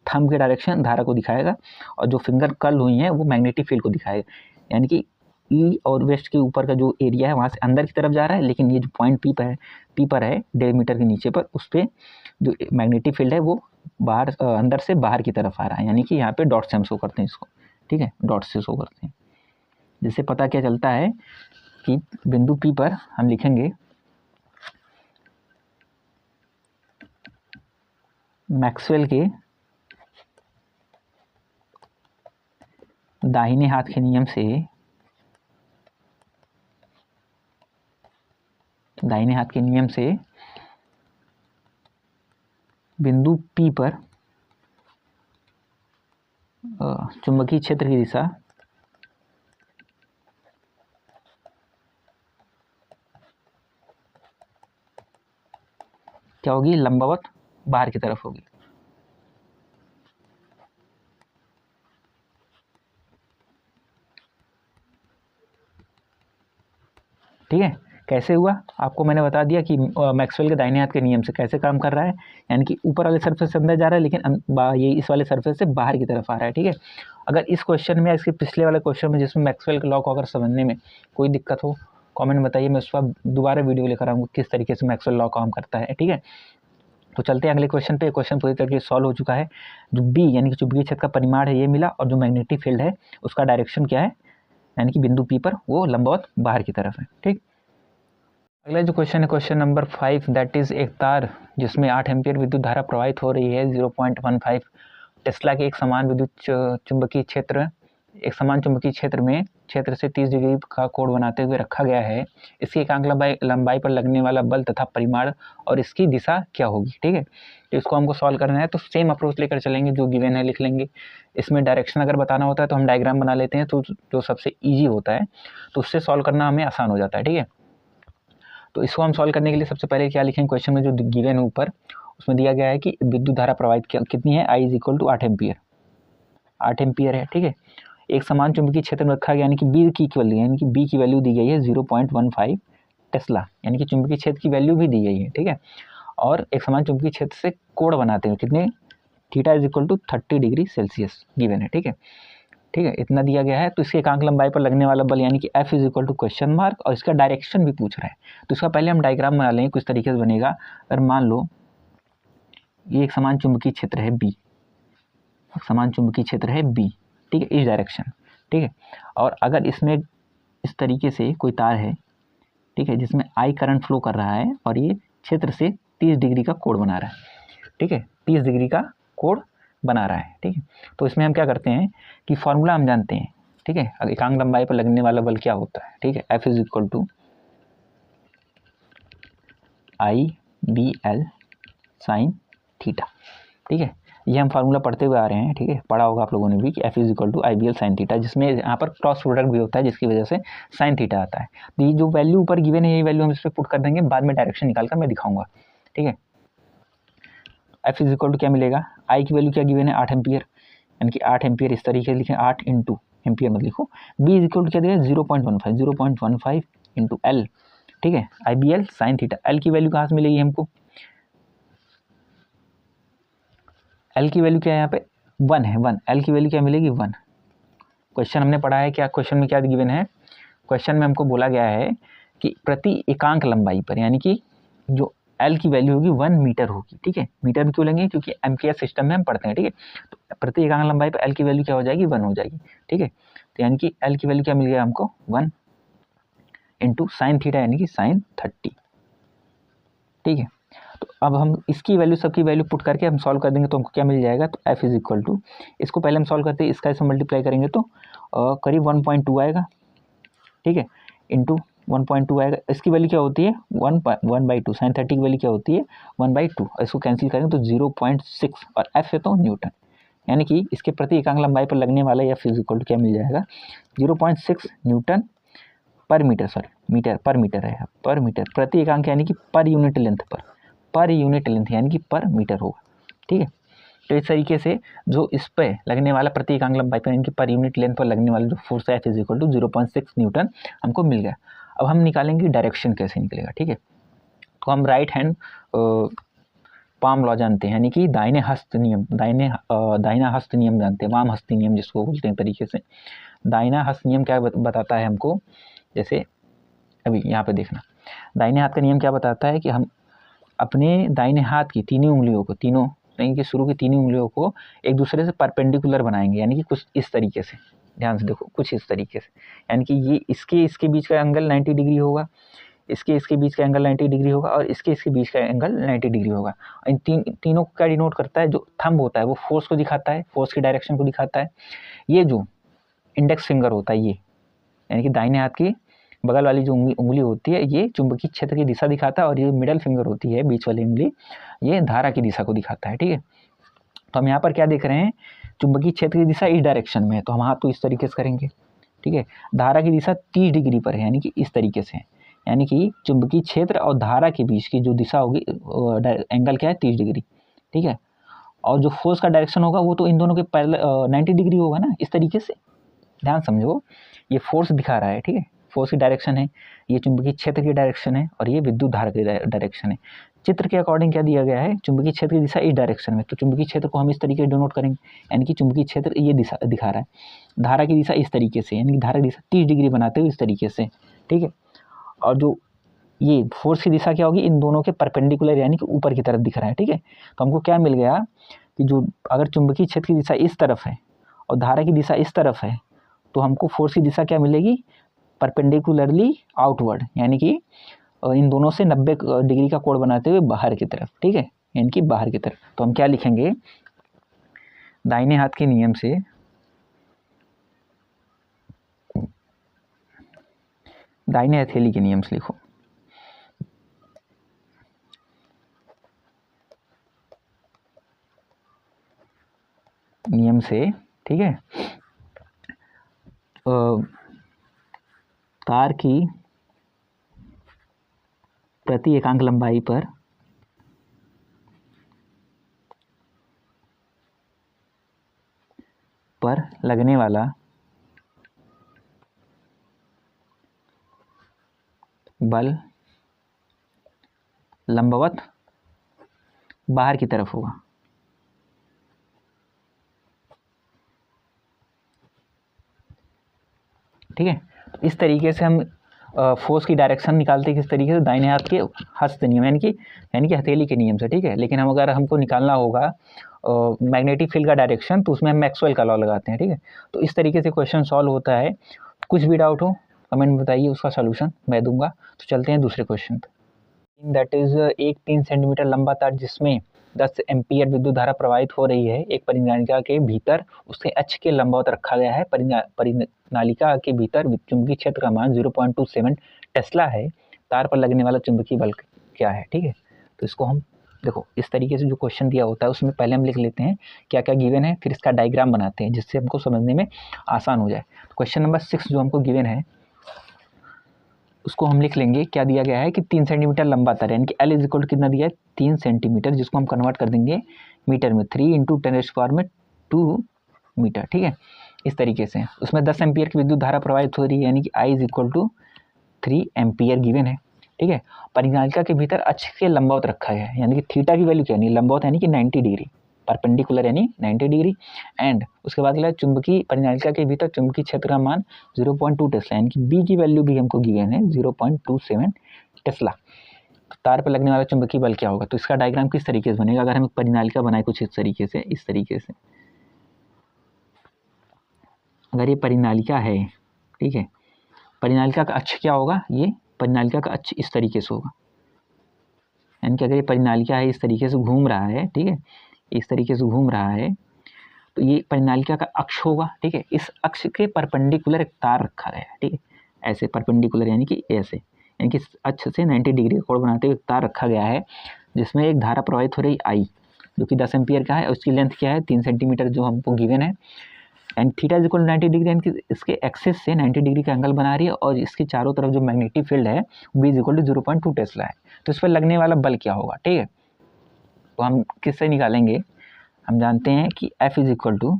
थंब के डायरेक्शन धारा को दिखाएगा, और जो फिंगर कर्ल हुई हैं वो मैग्नेटिक फील्ड को दिखाएगा, यानी कि ई और वेस्ट के ऊपर का जो एरिया है वहाँ से अंदर की तरफ जा रहा है, लेकिन ये जो पॉइंट पी पर है 1.5 मीटर के नीचे पर, उस पर जो मैग्नेटिक फील्ड है वो बाहर अंदर से बाहर की तरफ आ रहा है, यानी कि यहाँ पे डॉट से हम शो करते हैं इसको, ठीक है, डॉट से शो करते हैं। जिससे पता क्या चलता है कि बिंदु पी पर हम लिखेंगे मैक्सवेल के दाहिने हाथ के नियम से बिंदु पी पर चुंबकीय क्षेत्र की दिशा क्या होगी, लंबवत बाहर की तरफ होगी। ठीक है, कैसे हुआ आपको मैंने बता दिया कि मैक्सवेल के दाहिने हाथ के नियम से कैसे काम कर रहा है, यानी कि ऊपर वाले सरफेस से अंदर जा रहा है, लेकिन ये इस वाले सरफेस से बाहर की तरफ आ रहा है, ठीक है। अगर इस क्वेश्चन में या इसके पिछले वाले क्वेश्चन में जिसमें मैक्सवेल के लॉ को अगर समझने में कोई दिक्कत हो, कमेंट में बताइए, मैं उस पर दोबारा वीडियो लेकर आऊँगा किस तरीके से मैक्सवेल लॉ काम करता है, ठीक है। तो चलते हैं अगले क्वेश्चन पे। क्वेश्चन पूरी करके सॉल्व हो चुका है। जो बी यानी कि चुंबकीय क्षेत्र का परिमाण है ये मिला, और जो मैग्नेटिक फील्ड है उसका डायरेक्शन क्या है, यानी कि बिंदु पी पर वो लंबवत बाहर की तरफ है, ठीक। अगला जो क्वेश्चन है क्वेश्चन नंबर 5, दैट इज़ एक तार जिसमें 8 एम्पियर विद्युत धारा प्रवाहित हो रही है 0.15 टेस्ला के एक समान चुंबकीय क्षेत्र में क्षेत्र से 30 डिग्री का कोण बनाते हुए रखा गया है। इसकी एकांक लंबाई पर लगने वाला बल तथा परिमाण और इसकी दिशा क्या होगी, ठीक है। तो इसको हमको सॉल्व करना है, तो सेम अप्रोच लेकर चलेंगे, जो गिवन है लिख लेंगे। इसमें डायरेक्शन अगर बताना होता है तो हम डायग्राम बना लेते हैं, तो जो सबसे ईजी होता है तो उससे सॉल्व करना हमें आसान हो जाता है, ठीक है। तो इसको हम सॉल्व करने के लिए सबसे पहले क्या लिखेंगे, क्वेश्चन में जो गिवन है ऊपर उसमें दिया गया है कि विद्युत धारा प्रवाहित कितनी है, I = 8 एम्पियर, 8 एम्पियर है। ठीक है, एक समान चुंबकीय क्षेत्र में रखा गया, यानी कि बी की वैल्यू, यानी कि बी की वैल्यू दी गई है 0.15 टेस्ला, यानी कि चुंबकीय क्षेत्र की वैल्यू भी दी गई है। ठीक है, और एक समान चुंबकीय क्षेत्र से कोण बनाते हैं कितने, थीटा = 30 डिग्री सेल्सियस गिवन है। ठीक है, ठीक है, इतना दिया गया है। तो इसके एकांक लंबाई पर लगने वाला बल यानी कि F = क्वेश्चन मार्क, और इसका डायरेक्शन भी पूछ रहा है। तो इसका पहले हम डायग्राम बना लेंगे, कुछ तरीके से बनेगा। अगर मान लो ये एक समान चुंबकीय क्षेत्र है B, समान चुंबकीय क्षेत्र है B, ठीक है, इस डायरेक्शन, ठीक है, और अगर इसमें इस तरीके से कोई तार है, ठीक है, जिसमें I करंट फ्लो कर रहा है और ये क्षेत्र से 30 डिग्री का कोण बना रहा है। ठीक है, 30 डिग्री का कोण बना रहा है। ठीक है, तो इसमें हम क्या करते हैं कि फॉर्मूला हम जानते हैं। ठीक है, एकांक लंबाई पर लगने वाला बल क्या होता है। ठीक है, F = IBL sin थीटा। ठीक है, ये हम फार्मूला पढ़ते हुए आ रहे हैं। ठीक है, पढ़ा होगा आप लोगों ने भी कि F = IBL sin थीटा, जिसमें यहाँ पर क्रॉस प्रोडक्ट भी होता है जिसकी वजह से sin थीटा आता है। तो ये जो वैल्यू ऊपर गिवन है, ये वैल्यू हम इस पर पुट कर देंगे, बाद में डायरेक्शन निकालकर मैं दिखाऊंगा। ठीक है, F = क्या मिलेगा, I की वैल्यू क्या गिवन है 8 एम्पियर, यानी कि 8 एम्पियर इस तरीके से लिखें, 8 × एम्पियर मत लिखो। B = क्या दिया 0.15 × L। ठीक है, IBL sin थीटा। L की वैल्यू कहाँ से मिलेगी हमको, L की वैल्यू क्या है यहाँ पे 1 है, 1, L की वैल्यू क्या मिलेगी 1। क्वेश्चन हमने पढ़ा है क्या, क्वेश्चन में क्या गिवन है, क्वेश्चन में हमको बोला गया है कि प्रति एकांक लंबाई पर, यानी कि जो L की वैल्यू होगी 1 मीटर होगी। ठीक है, मीटर में क्यों लेंगे, क्योंकि एम्पियर सिस्टम में हम पढ़ते हैं। ठीक है, तो प्रति एकांक लंबाई पर L की वैल्यू क्या हो जाएगी 1 हो जाएगी। ठीक है, तो यानी कि L की वैल्यू क्या मिल गया हमको 1 × sin थीटा, यानी कि sin 30। ठीक है, तो अब हम इसकी वैल्यू सबकी वैल्यू पुट करके हम सॉल्व कर देंगे तो हमको क्या मिल जाएगा। तो F = इसको पहले हम सॉल्व करते हैं, इसका इससे मल्टीप्लाई करेंगे तो करीब 1.2 आएगा। ठीक है, इंटू 1.2 आएगा। इसकी वैल्यू क्या होती है 1/2, sin 30 की वैल्यू क्या होती है 1/2, इसको कैंसिल करेंगे तो 0.6, और F है तो न्यूटन, यानी कि इसके प्रति एकांक लंबाई पर लगने वाला F = क्या मिल जाएगा 0.6 न्यूटन पर मीटर, सॉरी मीटर पर मीटर है, पर मीटर, प्रति एकांक यानी कि per unit length per unit length यानी कि पर मीटर होगा। ठीक है, तो इस तरीके से जो इस पे लगने वाला प्रति एकांक लंबाई पर यानी कि पर यूनिट लेंथ पर लगने वाला जो फोर्स है F = 0.6 न्यूटन हमको मिल गया। अब हम निकालेंगे डायरेक्शन कैसे निकलेगा। ठीक है, तो हम राइट हैंड पाम लॉ जानते हैं, यानी कि दाहिने हस्त नियम, दाहिना हस्त नियम जानते हैं, वाम हस्ती नियम जिसको बोलते हैं तरीके से। दाहिना हस्त नियम क्या बताता है हमको, जैसे अभी यहाँ पे देखना, दाहिने हाथ का नियम क्या बताता है कि हम अपने दाहिने हाथ की तीनों उंगलियों को, तीनों नहीं कि शुरू की तीनों उंगलियों को एक दूसरे से परपेंडिकुलर बनाएंगे, यानी कि कुछ इस तरीके से, ध्यान से देखो, कुछ इस तरीके से, यानी कि ये इसके बीच का एंगल 90 डिग्री होगा, इसके बीच का एंगल 90 डिग्री होगा, और इसके बीच का एंगल 90 डिग्री होगा। इन तीनों को क्या डिनोट करता है, जो थंब होता है वो फोर्स को दिखाता है, फोर्स की डायरेक्शन को दिखाता है। ये जो इंडेक्स फिंगर होता है ये, यानी कि दाहिने हाथ की बगल वाली जो उंगली होती है ये चुंबकीय क्षेत्र की दिशा दिखाता है, और ये मिडल फिंगर होती है बीच वाली उंगली, ये धारा की दिशा को दिखाता है। ठीक है, तो हम यहाँ पर क्या देख रहे हैं, चुंबकीय क्षेत्र की दिशा इस डायरेक्शन में है, तो हम हाथ तो इस तरीके से करेंगे। ठीक है, धारा की दिशा 30 डिग्री पर है, यानी कि इस तरीके से, यानी कि चुंबकीय क्षेत्र और धारा के बीच की जो दिशा होगी एंगल क्या है 30 डिग्री। ठीक है, और जो फोर्स का डायरेक्शन होगा वो तो इन दोनों के पैरेलल 90 डिग्री होगा ना, इस तरीके से, ध्यान समझो, ये फोर्स दिखा रहा है। ठीक है, फोर्स की डायरेक्शन है, ये चुंबकीय क्षेत्र की डायरेक्शन है, और ये विद्युत धारा की डायरेक्शन है। चित्र के अकॉर्डिंग क्या दिया गया है, चुंबकीय क्षेत्र की दिशा इस डायरेक्शन में, तो चुंबकीय क्षेत्र को हम इस तरीके से डिनोट करेंगे, यानी कि चुंबकीय क्षेत्र ये दिशा दिखा रहा है, धारा की दिशा इस तरीके से, यानी कि धारा की दिशा 30 डिग्री बनाते हुए इस तरीके से। ठीक है, और जो ये फोर्स की दिशा क्या होगी, इन दोनों के परपेंडिकुलर, यानी कि ऊपर की तरफ दिख रहा है। ठीक है, तो हमको क्या मिल गया कि जो अगर चुंबकीय क्षेत्र की दिशा इस तरफ है और धारा की दिशा इस तरफ है, तो हमको फोर्स की दिशा क्या मिलेगी परपेंडिकुलरली आउटवर्ड, यानी कि इन दोनों से 90 डिग्री का कोण बनाते हुए बाहर की तरफ। ठीक है, यानी कि बाहर की तरफ। तो हम क्या लिखेंगे, दाहिने हाथ के नियम से दाहिने हथेली के नियम से लिखो, नियम से, ठीक है, तार की प्रति एकांक लंबाई पर लगने वाला बल लंबवत बाहर की तरफ होगा। ठीक है, इस तरीके से हम फोर्स की डायरेक्शन निकालते हैं किस तरीके से, दाहिने हाथ के हस्त नियम यानी कि हथेली के नियम से। ठीक है, लेकिन हम अगर हमको निकालना होगा मैग्नेटिक फील्ड का डायरेक्शन तो उसमें हम मैक्सवेल का लॉ लगाते हैं। ठीक है, तो इस तरीके से क्वेश्चन सॉल्व होता है। कुछ भी डाउट हो कमेंट में बताइए, उसका सोल्यूशन मैं दूंगा। तो चलते हैं दूसरे क्वेश्चन पे। दैट इज एक 3 सेंटीमीटर लंबा तार जिसमें 10 एम्पीयर विद्युत धारा प्रवाहित हो रही है, एक परिनालिका के भीतर उसके अक्ष के लंबवत रखा गया है। परिनालिका के भीतर चुंबकीय क्षेत्र का मान 0.27 टेस्ला है। तार पर लगने वाला चुंबकीय बल क्या है। ठीक है, तो इसको हम देखो इस तरीके से जो क्वेश्चन दिया होता है उसमें पहले हम लिख लेते हैं क्या क्या गिवन है, फिर इसका डायग्राम बनाते हैं जिससे हमको समझने में आसान हो जाए। क्वेश्चन नंबर 6 जो हमको गिवन है उसको हम लिख लेंगे। क्या दिया गया है कि 3 सेंटीमीटर लंबा तार, यानी कि L इज इक्वल कितना दिया है 3 सेंटीमीटर, जिसको हम कन्वर्ट कर देंगे मीटर में, 3 × 10⁻² मीटर। ठीक है, इस तरीके से उसमें 10 एम्पियर की विद्युत धारा प्रवाहित हो रही है, यानी कि I is equal to 3 ampere given है। ठीक है, परिनालिका के भीतर अक्ष के लंबवत रखा है, यानी कि थीटा की वैल्यू क्या है, लंबवत यानी कि 90 डिग्री, परपेंडिकुलर यानी 90 डिग्री। एंड उसके बाद अगला चुंबकीय परिनालिका के भीतर चुंबकीय क्षेत्र का मान 0.2 टेस्ला, यानी कि बी की वैल्यू भी हमको गिवन है 0.27 टेस्ला। तार पर लगने वाला चुंबकीय बल क्या होगा, तो इसका डायग्राम किस तरीके से बनेगा। अगर हम परिनालिका बनाए कुछ इस तरीके से, अगर ये परिनालिका है, ठीक है, परिनालिका का अक्ष क्या होगा, ये परिनालिका का अक्ष इस तरीके से होगा, यानी कि अगर ये परिनालिका है इस तरीके से घूम रहा है, ठीक है, इस तरीके से घूम रहा है तो ये परिनालिका का अक्ष होगा। ठीक है, इस अक्ष के परपेंडिकुलर एक तार रखा गया है। ठीक है, ऐसे परपेंडिकुलर यानी कि ऐसे, यानी कि अक्ष से 90 डिग्री का कोण बनाते हुए एक तार रखा गया है जिसमें एक धारा प्रवाहित हो रही I जो कि 10 एम्पियर का है, उसकी लेंथ क्या है 3 सेंटीमीटर जो हमको गिवन है। And theta is equal 90 degree, यानी कि इसके एक्सिस से 90 डिग्री का एंगल बना रही है और इसके चारों तरफ जो मैग्नेटिक फील्ड है B is equal to 0.2 tesla है। तो इस पर लगने वाला बल क्या होगा। ठीक है, तो हम किससे निकालेंगे, हम जानते हैं कि F इज इक्वल टू,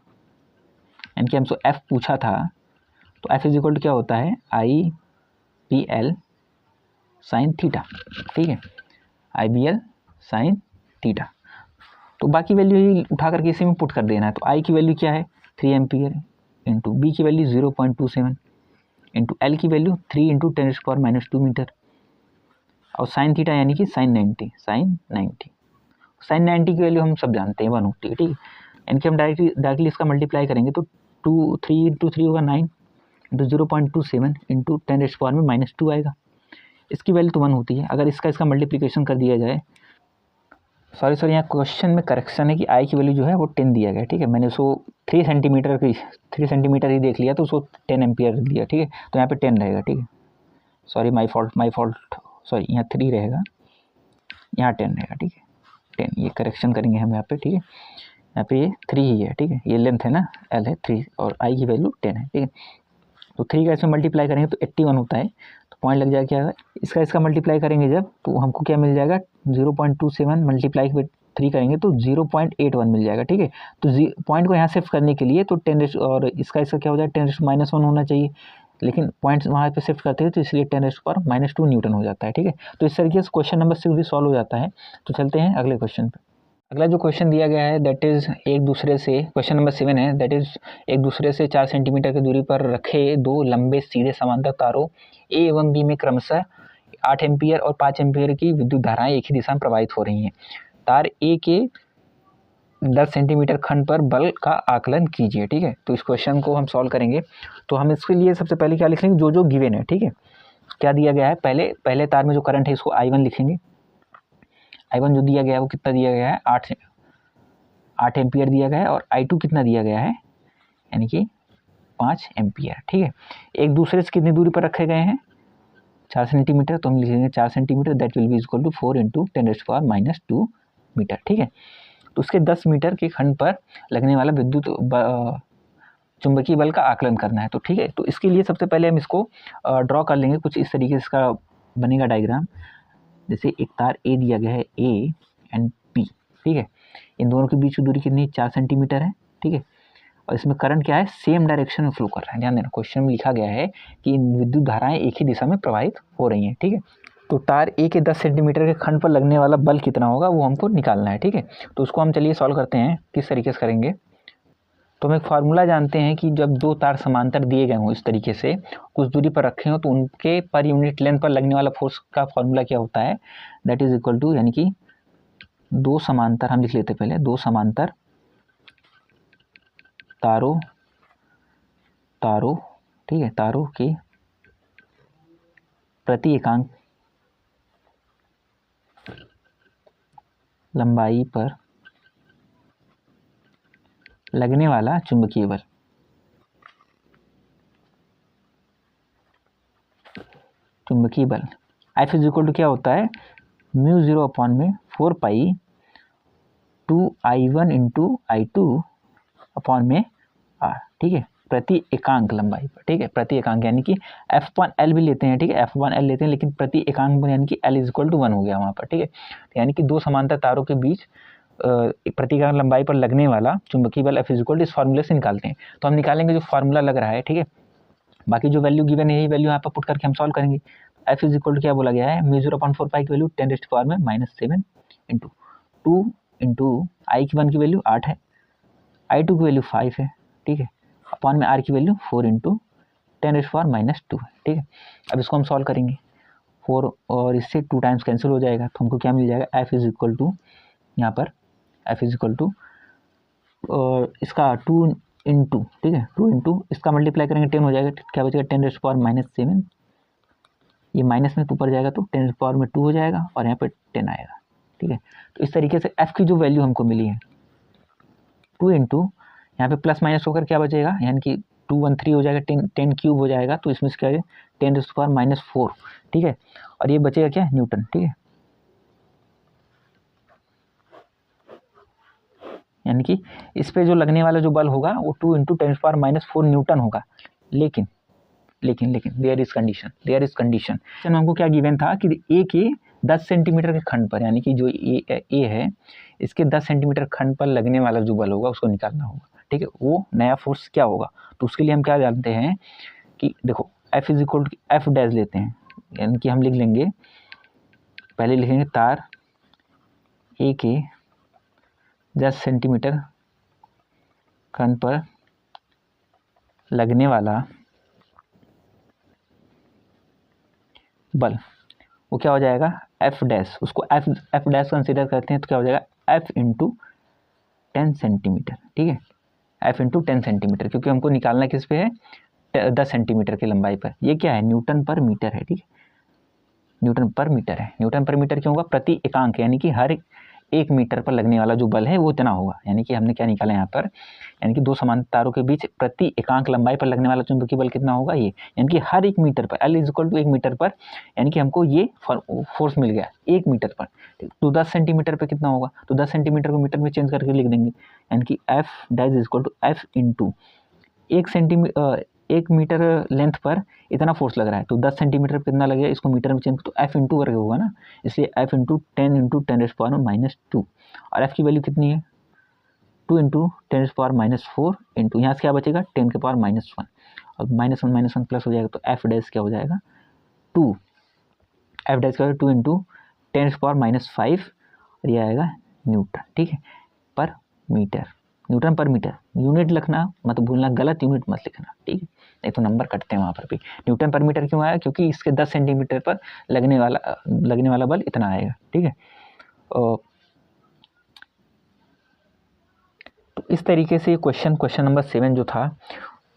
यानी कि हमसे F पूछा था, तो F इज इक्वल टू क्या होता है IBL साइन थीटा। ठीक है, IBL साइन थीटा। तो बाकी वैल्यू ही उठा करके इसी में पुट कर देना है। तो I की वैल्यू क्या है 3 एम्पियर, इंटू B की वैल्यू 0.27, इंटू L की वैल्यू 3 × 10⁻² मीटर, और साइन थीटा यानी कि साइन 90 की वैल्यू हम सब जानते हैं 1 होती है। ठीक है, यानी कि हम डायरेक्टली इसका मल्टीप्लाई करेंगे तो 3 × 3 होगा 9, इंटू 0.27 इंटू 10⁻² आएगा। इसकी वैल्यू तो 1 होती है। अगर इसका मल्टीप्लिकेशन कर दिया जाए, सॉरी यहाँ क्वेश्चन में करेक्शन है कि I की वैल्यू जो है वो 10 दिया गया। ठीक है, मैंने उसको 3 सेंटीमीटर ही देख लिया तो उसको 10 एम्पियर दिया। ठीक है, तो यहाँ पे 10 रहेगा। ठीक है, सॉरी माई फॉल्ट, सॉरी यहाँ 3 रहेगा, यहाँ 10 रहेगा। ठीक है, 10 ये करेक्शन करेंगे हम यहाँ पे। ठीक है, यहाँ पे ये 3 ही है। ठीक है, ये लेंथ है ना, L है 3 और I की वैल्यू 10 है। ठीक है, तो 3 का इसमें मल्टीप्लाई करेंगे तो 81 होता है, तो पॉइंट लग जाएगा क्या है, इसका मल्टीप्लाई करेंगे जब तो हमको क्या मिल जाएगा 0.27 मल्टीप्लाई 3 करेंगे तो 0.81 मिल जाएगा। ठीक है, तो पॉइंट को यहाँ शिफ्ट करने के लिए तो 10 और इसका क्या हो जाएगा 10⁻⁻1 होना चाहिए, लेकिन पॉइंट्स वहाँ पे शिफ्ट करते हैं तो इसलिए 10⁻² न्यूटन हो जाता है। ठीक है, तो इस तरीके से क्वेश्चन नंबर 6 भी सॉल्व हो जाता है। तो चलते हैं अगले क्वेश्चन पे। अगला जो क्वेश्चन दिया गया है दैट इज एक दूसरे से, क्वेश्चन नंबर 7 है, दैट इज एक दूसरे से 4 सेंटीमीटर की दूरी पर रखे 2 लंबे सीधे समांतर तारों A एवं B में क्रमशः 8 एम्पियर और 5 एम्पियर की विद्युत धाराएं एक ही दिशा में प्रवाहित हो रही हैं। तार A के 10 सेंटीमीटर खंड पर बल का आकलन कीजिए। ठीक है, तो इस क्वेश्चन को हम सॉल्व करेंगे। तो हम इसके लिए सबसे पहले क्या लिखेंगे, जो गिवन है। ठीक है, क्या दिया गया है, पहले तार में जो करंट है इसको I1 लिखेंगे। I1 जो दिया गया है वो कितना दिया गया है 8 एम्पियर दिया गया है, और I2 कितना दिया गया है यानी कि 5 एम्पियर। ठीक है, एक दूसरे से कितनी दूरी पर रखे गए हैं 4 सेंटीमीटर, तो हम लिखेंगे 4 centimetre, that will be equal to 4 × 10⁻² metre. ठीक है, तो उसके 10 मीटर के खंड पर लगने वाला विद्युत चुंबकीय बल का आकलन करना है। तो ठीक है, तो इसके लिए सबसे पहले हम इसको ड्रॉ कर लेंगे कुछ इस तरीके से, इसका बनेगा डायग्राम। जैसे एक तार ए दिया गया है ए एंड पी, ठीक है, इन दोनों के बीच की दूरी कितनी 4 सेंटीमीटर है, ठीक है, और इसमें करंट क्या है सेम डायरेक्शन में फ्लो कर रहा है। ध्यान देना क्वेश्चन में लिखा गया है कि विद्युत धाराएं एक ही दिशा में प्रवाहित हो रही हैं, ठीक है। तो तार ए के 10 सेंटीमीटर के खंड पर लगने वाला बल कितना होगा वो हमको निकालना है, ठीक है। तो उसको हम चलिए सॉल्व करते हैं, किस तरीके से करेंगे। तो हम एक फार्मूला जानते हैं कि जब दो तार समांतर दिए गए हों इस तरीके से, कुछ दूरी पर रखे हों, तो उनके पर यूनिट लेंथ पर लगने वाला फोर्स का फार्मूला क्या होता है, दैट इज इक्वल टू, यानी कि दो समांतर, हम लिख लेते पहले, दो समांतर तारों ठीक है, तारों के प्रति एकांक लंबाई पर लगने वाला चुंबकीय बल। F इज इक्वल टू क्या होता है, म्यू 0 अपॉन में 4 पाई 2I1 इंटू I2 अपॉन में R, ठीक है, प्रति एकांक लंबाई पर, ठीक है, प्रति एकांक यानी कि F अपॉन L भी लेते हैं, ठीक है, F अपॉन L लेते हैं, लेकिन प्रति एकांक यानी कि L इज इक्वल टू 1 हो गया वहाँ पर, ठीक है। यानी कि दो समांतर तारों के बीच प्रति एकांक लंबाई पर लगने वाला चुंबकीय बल F इज इक्वल टू इस फार्मूले से निकालते हैं। तो हम निकालेंगे जो फार्मूला लग रहा है, ठीक है, बाकी जो वैल्यू गिवन है यही वैल्यू यहाँ पर पुट करके हम सॉल्व करेंगे। F इज इक्वल टू क्या बोला गया है, म्यू 0 अपॉन 4 पाई की वैल्यू 10⁻⁻7 इंटू 2 इंटू I की 1 की वैल्यू 8 है, I2 की वैल्यू 5 है, ठीक है, अपॉन में R की वैल्यू 4 इंटू 10⁻⁻2 है, ठीक है। अब इसको हम सॉल्व करेंगे, 4 और इससे 2 टाइम्स कैंसिल हो जाएगा, तो हमको क्या मिल जाएगा, F इज इक्वल टू, यहाँ पर F इज इक्वल टू इसका 2 इंटू, ठीक है, 2 इंटू इसका मल्टीप्लाई करेंगे 10 हो जाएगा, क्या बचेगा 10⁻⁻7, ये माइनस में ऊपर जाएगा तो 10⁻2 हो जाएगा और यहाँ पे 10 आएगा, ठीक है। तो इस तरीके से F की जो वैल्यू हमको मिली है 2 इंटू यहाँ पे प्लस माइनस होकर क्या बचेगा, यानी कि 2 1 3 हो जाएगा, 10 क्यूब हो जाएगा, तो इसमें क्या है 10⁻⁻4, ठीक है, और ये बचेगा क्या, न्यूटन, ठीक है, यानी कि इस पे जो लगने वाला जो बल होगा वो 2 इंटू 10⁻⁻4 न्यूटन होगा। लेकिन देयर इज कंडीशन हमको क्या गिवन था कि ए के 10 सेंटीमीटर के खंड पर, यानी कि जो ए है इसके 10 सेंटीमीटर खंड पर लगने वाला जो बल होगा उसको निकालना होगा, ठीक है, वो नया फोर्स क्या होगा। तो उसके लिए हम क्या जानते हैं कि देखो F is equal to F dash लेते हैं, यानी कि हम लिख लेंगे, पहले लिखेंगे तार ए के 10 सेंटीमीटर खंड पर लगने वाला बल, वो क्या हो जाएगा F डैश, उसको F डैश कंसिडर करते हैं तो क्या हो जाएगा F इंटू 10 सेंटीमीटर, ठीक है, F इंटू 10 सेंटीमीटर, क्योंकि हमको निकालना किस पे है 10 सेंटीमीटर की लंबाई पर। ये क्या है न्यूटन पर मीटर है, ठीक है, न्यूटन पर मीटर क्यों होगा, प्रति एकांक, यानी कि हर 1 मीटर पर लगने वाला जो बल है वो इतना होगा। यानी कि हमने क्या निकाला यहाँ पर, यानी कि दो समांतर तारों के बीच प्रति एकांक लंबाई पर लगने वाला चुंबकीय बल कितना होगा, ये, यानी कि हर 1 मीटर पर, L is equal to 1 metre पर, यानी कि हमको ये फोर्स मिल गया 1 मीटर पर। तो 10 सेंटीमीटर पर कितना होगा, तो 10 सेंटीमीटर को मीटर में चेंज करके लिख देंगे, यानी कि F dash is equal to F into 1 metre length पर इतना फोर्स लग रहा है, तो 10 सेंटीमीटर पर कितना लगेगा, इसको मीटर में चेंज तो F इंटू करके होगा ना, इसलिए F इंटू 10 इंटू 10⁻⁻2, और F की वैल्यू कितनी है 2 इंटू 10⁻⁻4 इंटू यहाँ से क्या बचेगा 10⁻⁻1, और -1 प्लस हो जाएगा, तो F डैश क्या हो जाएगा 2, F डैश का 2 इंटू 10⁻⁻5, और ये आएगा न्यूटन, ठीक है, पर मीटर, न्यूटन पर मीटर, यूनिट लिखना मत भूलना, गलत यूनिट मत लिखना, ठीक है, नहीं तो नंबर कटते हैं वहाँ पर भी। न्यूटन पर मीटर क्यों आया, क्योंकि इसके 10 सेंटीमीटर पर लगने वाला बल इतना आएगा, ठीक है। तो इस तरीके से क्वेश्चन नंबर 7 जो था,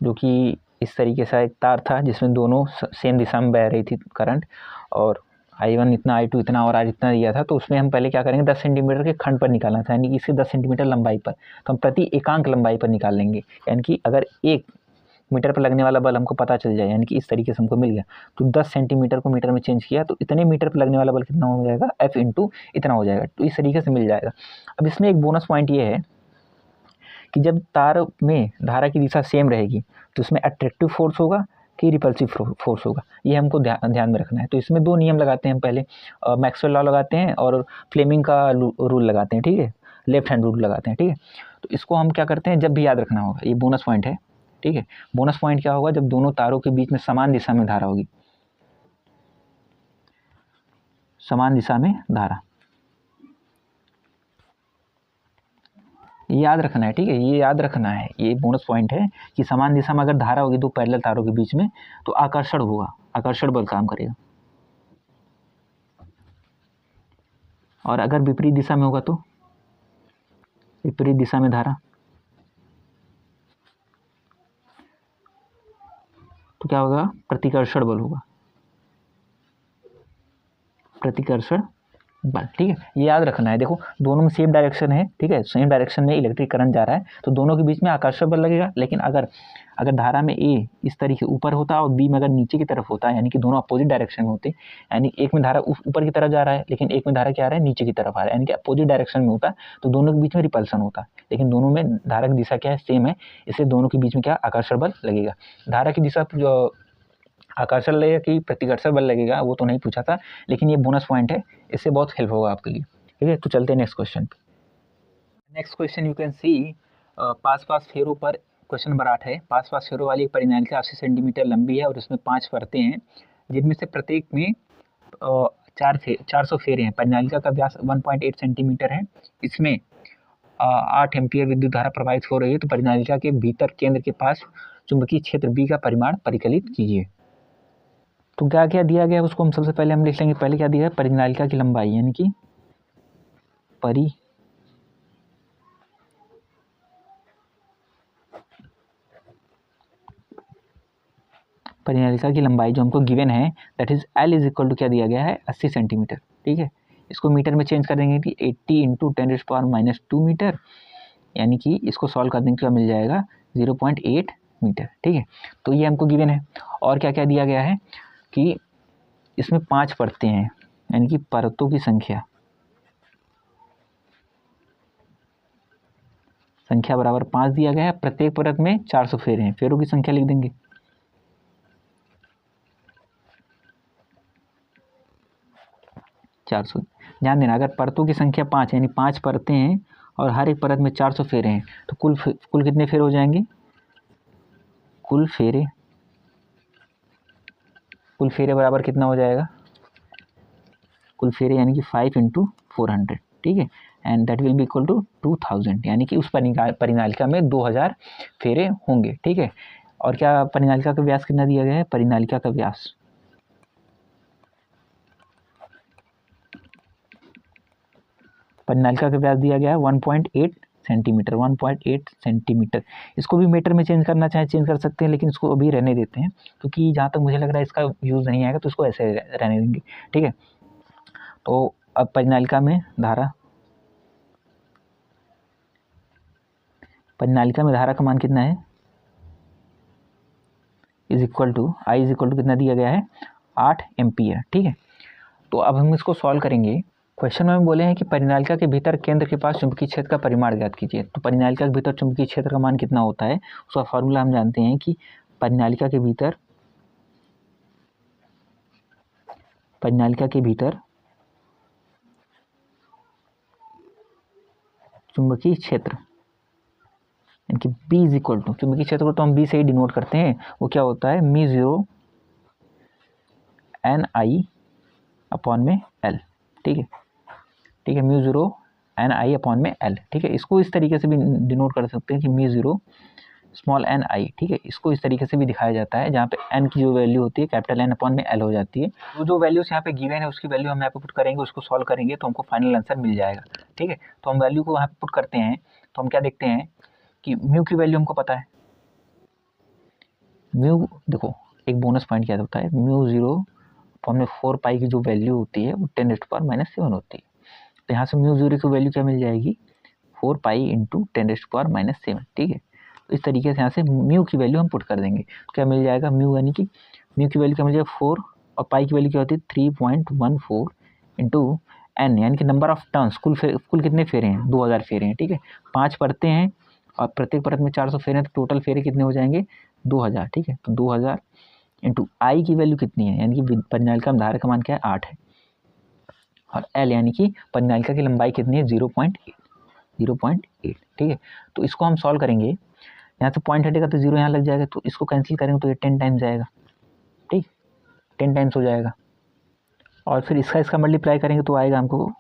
जो कि इस तरीके से एक तार था जिसमें दोनों सेम दिशा में बह रही थी करंट, और I1 इतना, I2 इतना और R इतना दिया था, तो उसमें हम पहले क्या करेंगे 10 सेंटीमीटर के खंड पर निकालना था, यानी कि इससे 10 सेंटीमीटर लंबाई पर, तो हम प्रति एकांक लंबाई पर निकाल लेंगे, यानी कि अगर 1 मीटर पर लगने वाला बल हमको पता चल जाए, यानी कि इस तरीके से हमको मिल गया, तो 10 सेंटीमीटर को मीटर में चेंज किया तो इतने मीटर पर लगने वाला बल कितना हो जाएगा F इंटू इतना हो जाएगा, तो इस तरीके से मिल जाएगा। अब इसमें एक बोनस पॉइंट ये है कि जब तार में धारा की दिशा सेम रहेगी तो इसमें अट्रैक्टिव फोर्स होगा, कि रिपल्सिव फोर्स होगा। ये हमको ध्यान में रखना है। तो इसमें 2 नियम लगाते हैं हम पहले, मैक्सवेल लॉ लगाते हैं और फ्लेमिंग का रूल लगाते हैं, ठीक है, लेफ्ट हैंड रूल लगाते हैं, ठीक है। तो इसको हम क्या करते हैं, जब भी याद रखना होगा, ये बोनस पॉइंट है, ठीक है। बोनस पॉइंट क्या होगा, जब दोनों तारों के बीच में समान दिशा में धारा होगी, समान दिशा में धारा, ये याद रखना है, ठीक है, ये याद रखना है, ये बोनस पॉइंट है कि समान दिशा में अगर धारा होगी 2 पैरेलल तारों के बीच में तो आकर्षण होगा, आकर्षण बल काम करेगा। और अगर विपरीत दिशा में होगा तो विपरीत दिशा में धारा, तो क्या होगा, प्रतिकर्षण बल होगा, प्रतिकर्षण बल, ठीक है, ये याद रखना है। देखो दोनों में सेम डायरेक्शन है, ठीक है, सेम डायरेक्शन में इलेक्ट्रिक करंट जा रहा है, तो दोनों के बीच में आकर्षण बल लगेगा। लेकिन अगर धारा में ए इस तरीके ऊपर होता और बी में अगर नीचे की तरफ होता, यानी कि दोनों अपोजिट डायरेक्शन में होते, यानी एक में धारा ऊपर की तरफ जा रहा है लेकिन एक में धारा क्या आ रहा है, नीचे की तरफ आ रहा है, यानी कि अपोजिट डायरेक्शन में होता, तो दोनों के बीच में रिपल्सन होता। लेकिन दोनों में धारा की दिशा क्या है, सेम है, इसलिए दोनों के बीच में क्या आकर्षण बल लगेगा। धारा की दिशा जो आकर्षण लगेगा कि प्रतिकर्षण बल लगेगा वो तो नहीं पूछा था, लेकिन ये बोनस पॉइंट है, इससे बहुत हेल्प होगा आपके लिए, ठीक है। तो चलते हैं नेक्स्ट क्वेश्चन पे। Next question you can see, पास फेरों पर, क्वेश्चन नंबर 8 है। पास फेरों वाली एक परिनालिका 80 सेंटीमीटर लंबी है और इसमें 5 परतें हैं, जिनमें से प्रत्येक में 400 फेरे हैं। परिनालिका का व्यास 1.8 सेंटीमीटर है। इसमें 8 एम्पियर विद्युत धारा प्रवाहित हो रही है। तो परिनालिका के भीतर केंद्र के पास चुंबकीय क्षेत्र बी का परिमाण परिकलित कीजिए। तो क्या क्या दिया गया है उसको हम सबसे पहले हम लिख लेंगे। पहले क्या दिया है, परिनालिका की लंबाई, यानी कि परिनालिका की लंबाई जो हमको गिवन है, that is L is equal to क्या दिया गया है, 80 सेंटीमीटर, ठीक है। इसको मीटर में चेंज कर देंगे कि 80 इंटू 10⁻⁻2 मीटर, यानी कि इसको सॉल्व कर देंगे क्या मिल जाएगा, 0.8 मीटर, ठीक है। तो ये हमको गिवन है। और क्या क्या दिया गया है कि इसमें 5 परतें हैं, यानी कि परतों की संख्या बराबर 5 दिया गया है। प्रत्येक परत में 400 फेरे हैं, फेरों की संख्या लिख देंगे 400। ध्यान देना, अगर परतों की संख्या 5 यानी 5 परतें हैं और हर एक परत में 400 फेरे हैं, तो कुल कितने फेरे हो जाएंगे, कुल फेरे बराबर कितना हो जाएगा, कुल फेरे यानी कि 5 इंटू 400, ठीक है, and that will be equal to 2000, यानी कि उस परिनालिका में 2000 फेरे होंगे, ठीक है। और क्या परिनालिका का व्यास कितना दिया गया है, परिनालिका का व्यास दिया गया है 1.8 सेंटीमीटर, 1.8 सेंटीमीटर। इसको भी मीटर में चेंज करना चाहे चेंज कर सकते हैं, लेकिन इसको अभी रहने देते हैं, क्योंकि जहाँ तक मुझे लग रहा है इसका यूज़ नहीं आएगा, तो इसको ऐसे रहने देंगे, ठीक है। तो अब परिनालिका में धारा का मान कितना है, I इज इक्वल टू कितना दिया गया है, 8 एम्पियर, ठीक है। तो अब हम इसको सॉल्व करेंगे। क्वेश्चन में बोले हैं कि परिनालिका के भीतर केंद्र के पास चुंबकीय क्षेत्र का परिमाण ज्ञात कीजिए। तो परिनालिका के भीतर चुंबकीय क्षेत्र का मान कितना होता है, उसका फॉर्मूला हम जानते हैं कि परिनालिका के भीतर चुंबकीय क्षेत्र, यानी कि B इज इक्वल टू, चुंबकीय क्षेत्र को तो हम B से ही डिनोट करते हैं, वो क्या होता है, μ0 Ni अपॉन में L, ठीक है, μ0 Ni अपॉन में L, ठीक है। इसको इस तरीके से भी डिनोट कर सकते हैं कि μ0 स्मॉल Ni, ठीक है। इसको इस तरीके से भी दिखाया जाता है, जहाँ पे n की जो वैल्यू होती है कैपिटल N अपॉन में L हो जाती है। जो वैल्यूज यहाँ पे गिवन है उसकी वैल्यू हम यहाँ पे पुट करेंगे, उसको सॉल्व करेंगे तो हमको फाइनल आंसर मिल जाएगा, ठीक है। तो हम वैल्यू को यहाँ पे पुट करते हैं, तो हम क्या देखते हैं कि म्यू की वैल्यू हमको पता है, म्यू देखो एक बोनस पॉइंट क्या होता है, μ0 अपॉन में 4 पाई की जो वैल्यू होती है वो 10⁻⁻7 होती है। तो यहाँ से μ0 की वैल्यू क्या मिल जाएगी, 4 पाई इंटू 10⁻⁻7, ठीक है। तो इस तरीके से यहाँ से म्यू की वैल्यू हम पुट कर देंगे, तो क्या मिल जाएगा, म्यू यानी कि म्यू की वैल्यू क्या मिल जाएगा 4, और पाई की वैल्यू क्या होती है 3.14 इंटू एन, यानी कि नंबर ऑफ टर्न्स, कुल कितने फेरे हैं, 2000 फेरे हैं, ठीक है। 5 परतें हैं और प्रत्येक परत में 400 फेरे हैं, तो टोटल फेरे कितने हो जाएंगे 2000, ठीक है। तो 2000 इंटू आई की वैल्यू कितनी है, यानी कि परिनालिका में धारा का मान क्या है 8 है, और एल यानी कि परिनालिका की लंबाई कितनी है 0.8, ठीक है। तो इसको हम सॉल्व करेंगे, यहाँ से पॉइंट हटेगा तो 0 यहाँ लग जाएगा, तो इसको कैंसिल करेंगे तो ये 10 टाइम्स जाएगा, ठीक 10 टाइम्स हो जाएगा, और फिर इसका मल्टीप्लाई करेंगे तो आएगा हमको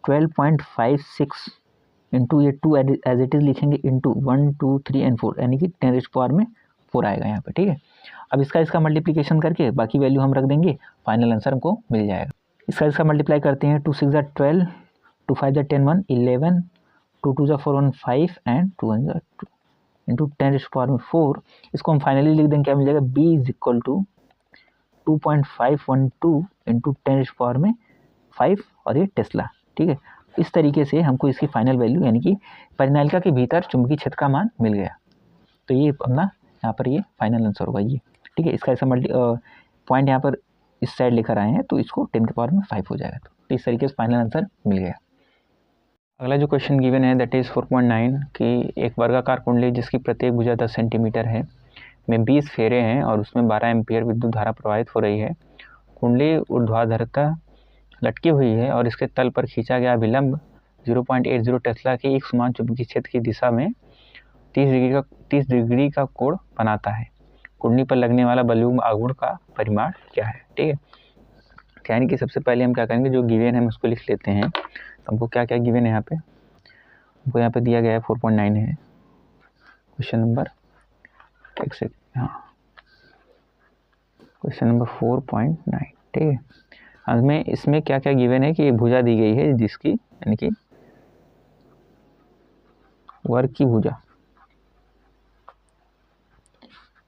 12.56 इंटू ये 2 एज इट इज़ लिखेंगे इंटू 1 2 3 एंड 4, यानी कि 10⁴ आएगा यहाँ पे, ठीक है। अब इसका मल्टीप्लिकेशन करके बाकी वैल्यू हम रख देंगे, फाइनल आंसर हमको मिल जाएगा। इसका मल्टीप्लाई करते हैं, 2 6 = 12, 2 5 = 10 1 11, 2 2 = 4 1 5 एंड 2 1 = 2 इंटू 10⁴। इसको हम फाइनली लिख देंगे, क्या मिल जाएगा, b = 2.512 इंटू 10⁵ और ये टेस्ला, ठीक है। इस तरीके से हमको इसकी फाइनल वैल्यू यानी कि परिनालिका के भीतर चुंबकीय क्षेत्र का मान मिल गया। तो ये अपना यहाँ पर ये फाइनल आंसर होगा ये, ठीक है। इसका ऐसा पॉइंट यहाँ पर इस साइड लेकर आए हैं तो इसको 10⁵ हो जाएगा। तो इस तरीके से फाइनल आंसर मिल गया। अगला जो क्वेश्चन गिवन है दैट इज़ 4.9 कि एक वर्गाकार कुंडली जिसकी प्रत्येक भुजा 10 सेंटीमीटर है में 20 फेरे हैं और उसमें 12 एम्पियर विद्युत धारा प्रवाहित हो रही है। कुंडली ऊर्ध्वाधरता लटकी हुई है और इसके तल पर खींचा गया अभिलंब 0.80 टेस्ला के एक समान चुंबकीय क्षेत्र की दिशा में 30 डिग्री का कोण बनाता है। कुंडली पर लगने वाला बलयुग्म आघूर्ण का परिमाण क्या है, ठीक है। यानी कि सबसे पहले हम क्या करेंगे, जो गिवन है हम उसको लिख लेते हैं। तो हमको क्या क्या गिवन है यहाँ पे, हमको यहाँ पे दिया गया है 4.9 है क्वेश्चन नंबर, एक सेकंड, हाँ क्वेश्चन नंबर 4.9, ठीक है। हमें इसमें क्या क्या गिवन है कि भुजा दी गई है जिसकी यानी कि वर्ग की भुजा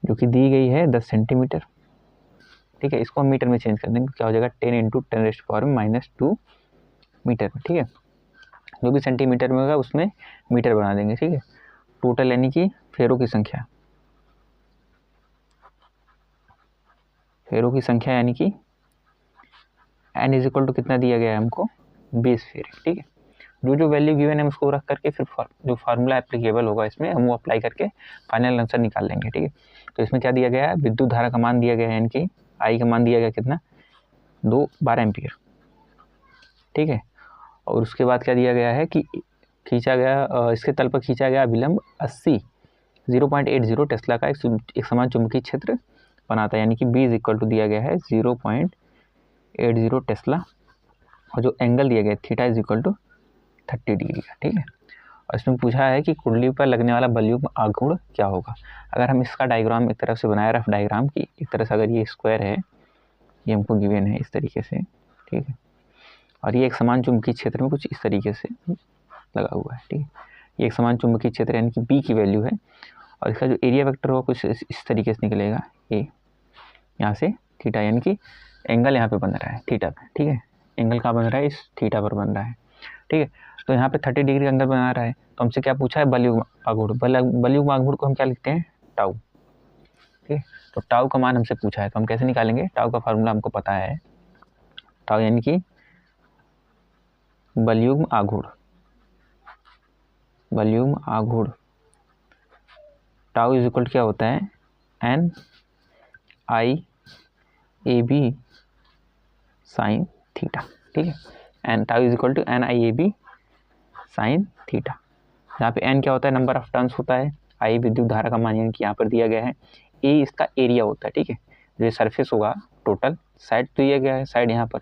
जो कि दी गई है 10 सेंटीमीटर, ठीक है। इसको हम मीटर में चेंज कर देंगे, क्या हो जाएगा 10 इंटू 10⁻⁻² मीटर में, ठीक है। जो भी सेंटीमीटर में होगा उसमें मीटर बना देंगे, ठीक है। टोटल यानी कि फेरों की संख्या यानी कि n = कितना दिया गया है हमको 20 फेरे, ठीक है। जो वैल्यू गिवन है उसको रख करके फिर जो फार्मूला एप्लीकेबल होगा इसमें हम वो अप्लाई करके फाइनल आंसर निकाल लेंगे, ठीक है। तो इसमें क्या दिया गया है, विद्युत धारा का मान दिया गया है, यानी कि आई का मान दिया गया कितना 12 एम्पियर, ठीक है। और उसके बाद क्या दिया गया है कि खींचा गया इसके तल पर खींचा गया अभिलंब 0.80 टेस्ला का एक समान चुंबकीय क्षेत्र बनाता है, यानी कि b = दिया गया है 0.80 टेस्ला, और जो एंगल दिया गया है थीटा = 30 डिग्री का, ठीक है। और इसमें पूछा है कि कुंडली पर लगने वाला बलयुग्म आघूर्ण क्या होगा। अगर हम इसका डायग्राम एक तरफ से बनाए, रफ डायग्राम की एक तरह से, अगर ये स्क्वायर है, ये हमको गिवन है इस तरीके से, ठीक है, और ये एक समान चुंबकीय क्षेत्र में कुछ इस तरीके से लगा हुआ है, ठीक है। ये एक समान चुंबकीय क्षेत्र यानी कि बी की वैल्यू है, और इसका जो एरिया वेक्टर होगा कुछ इस तरीके से निकलेगा, ए यहाँ से थीटा, यानी कि एंगल यहाँ पे बन रहा है थीटा पे, ठीक है। एंगल कहाँ बन रहा है, इस थीटा पर बन रहा है, ठीक है। तो यहाँ पे 30 डिग्री एंगल बना रहा है, तो हमसे क्या पूछा है, बलयुग्म आघूर्ण। बलयुग्म आघूर्ण को हम क्या लिखते हैं, टाउ, ठीक है। तो टाउ का मान हमसे पूछा है, तो हम कैसे निकालेंगे, टाउ का फार्मूला हमको पता है, टाउ यानी कि बलयुग्म आघूर्ण टाउ = क्या होता है, NIAB साइन थीटा, ठीक है। N tau = NIAB sine theta, यहाँ पे n क्या होता है, नंबर ऑफ टर्न्स होता है, I विद्युत धारा का मान यानी कि यहाँ पर दिया गया है, A इसका एरिया होता है, ठीक है। जो सरफेस होगा टोटल, साइड तो दिया गया है साइड यहाँ पर,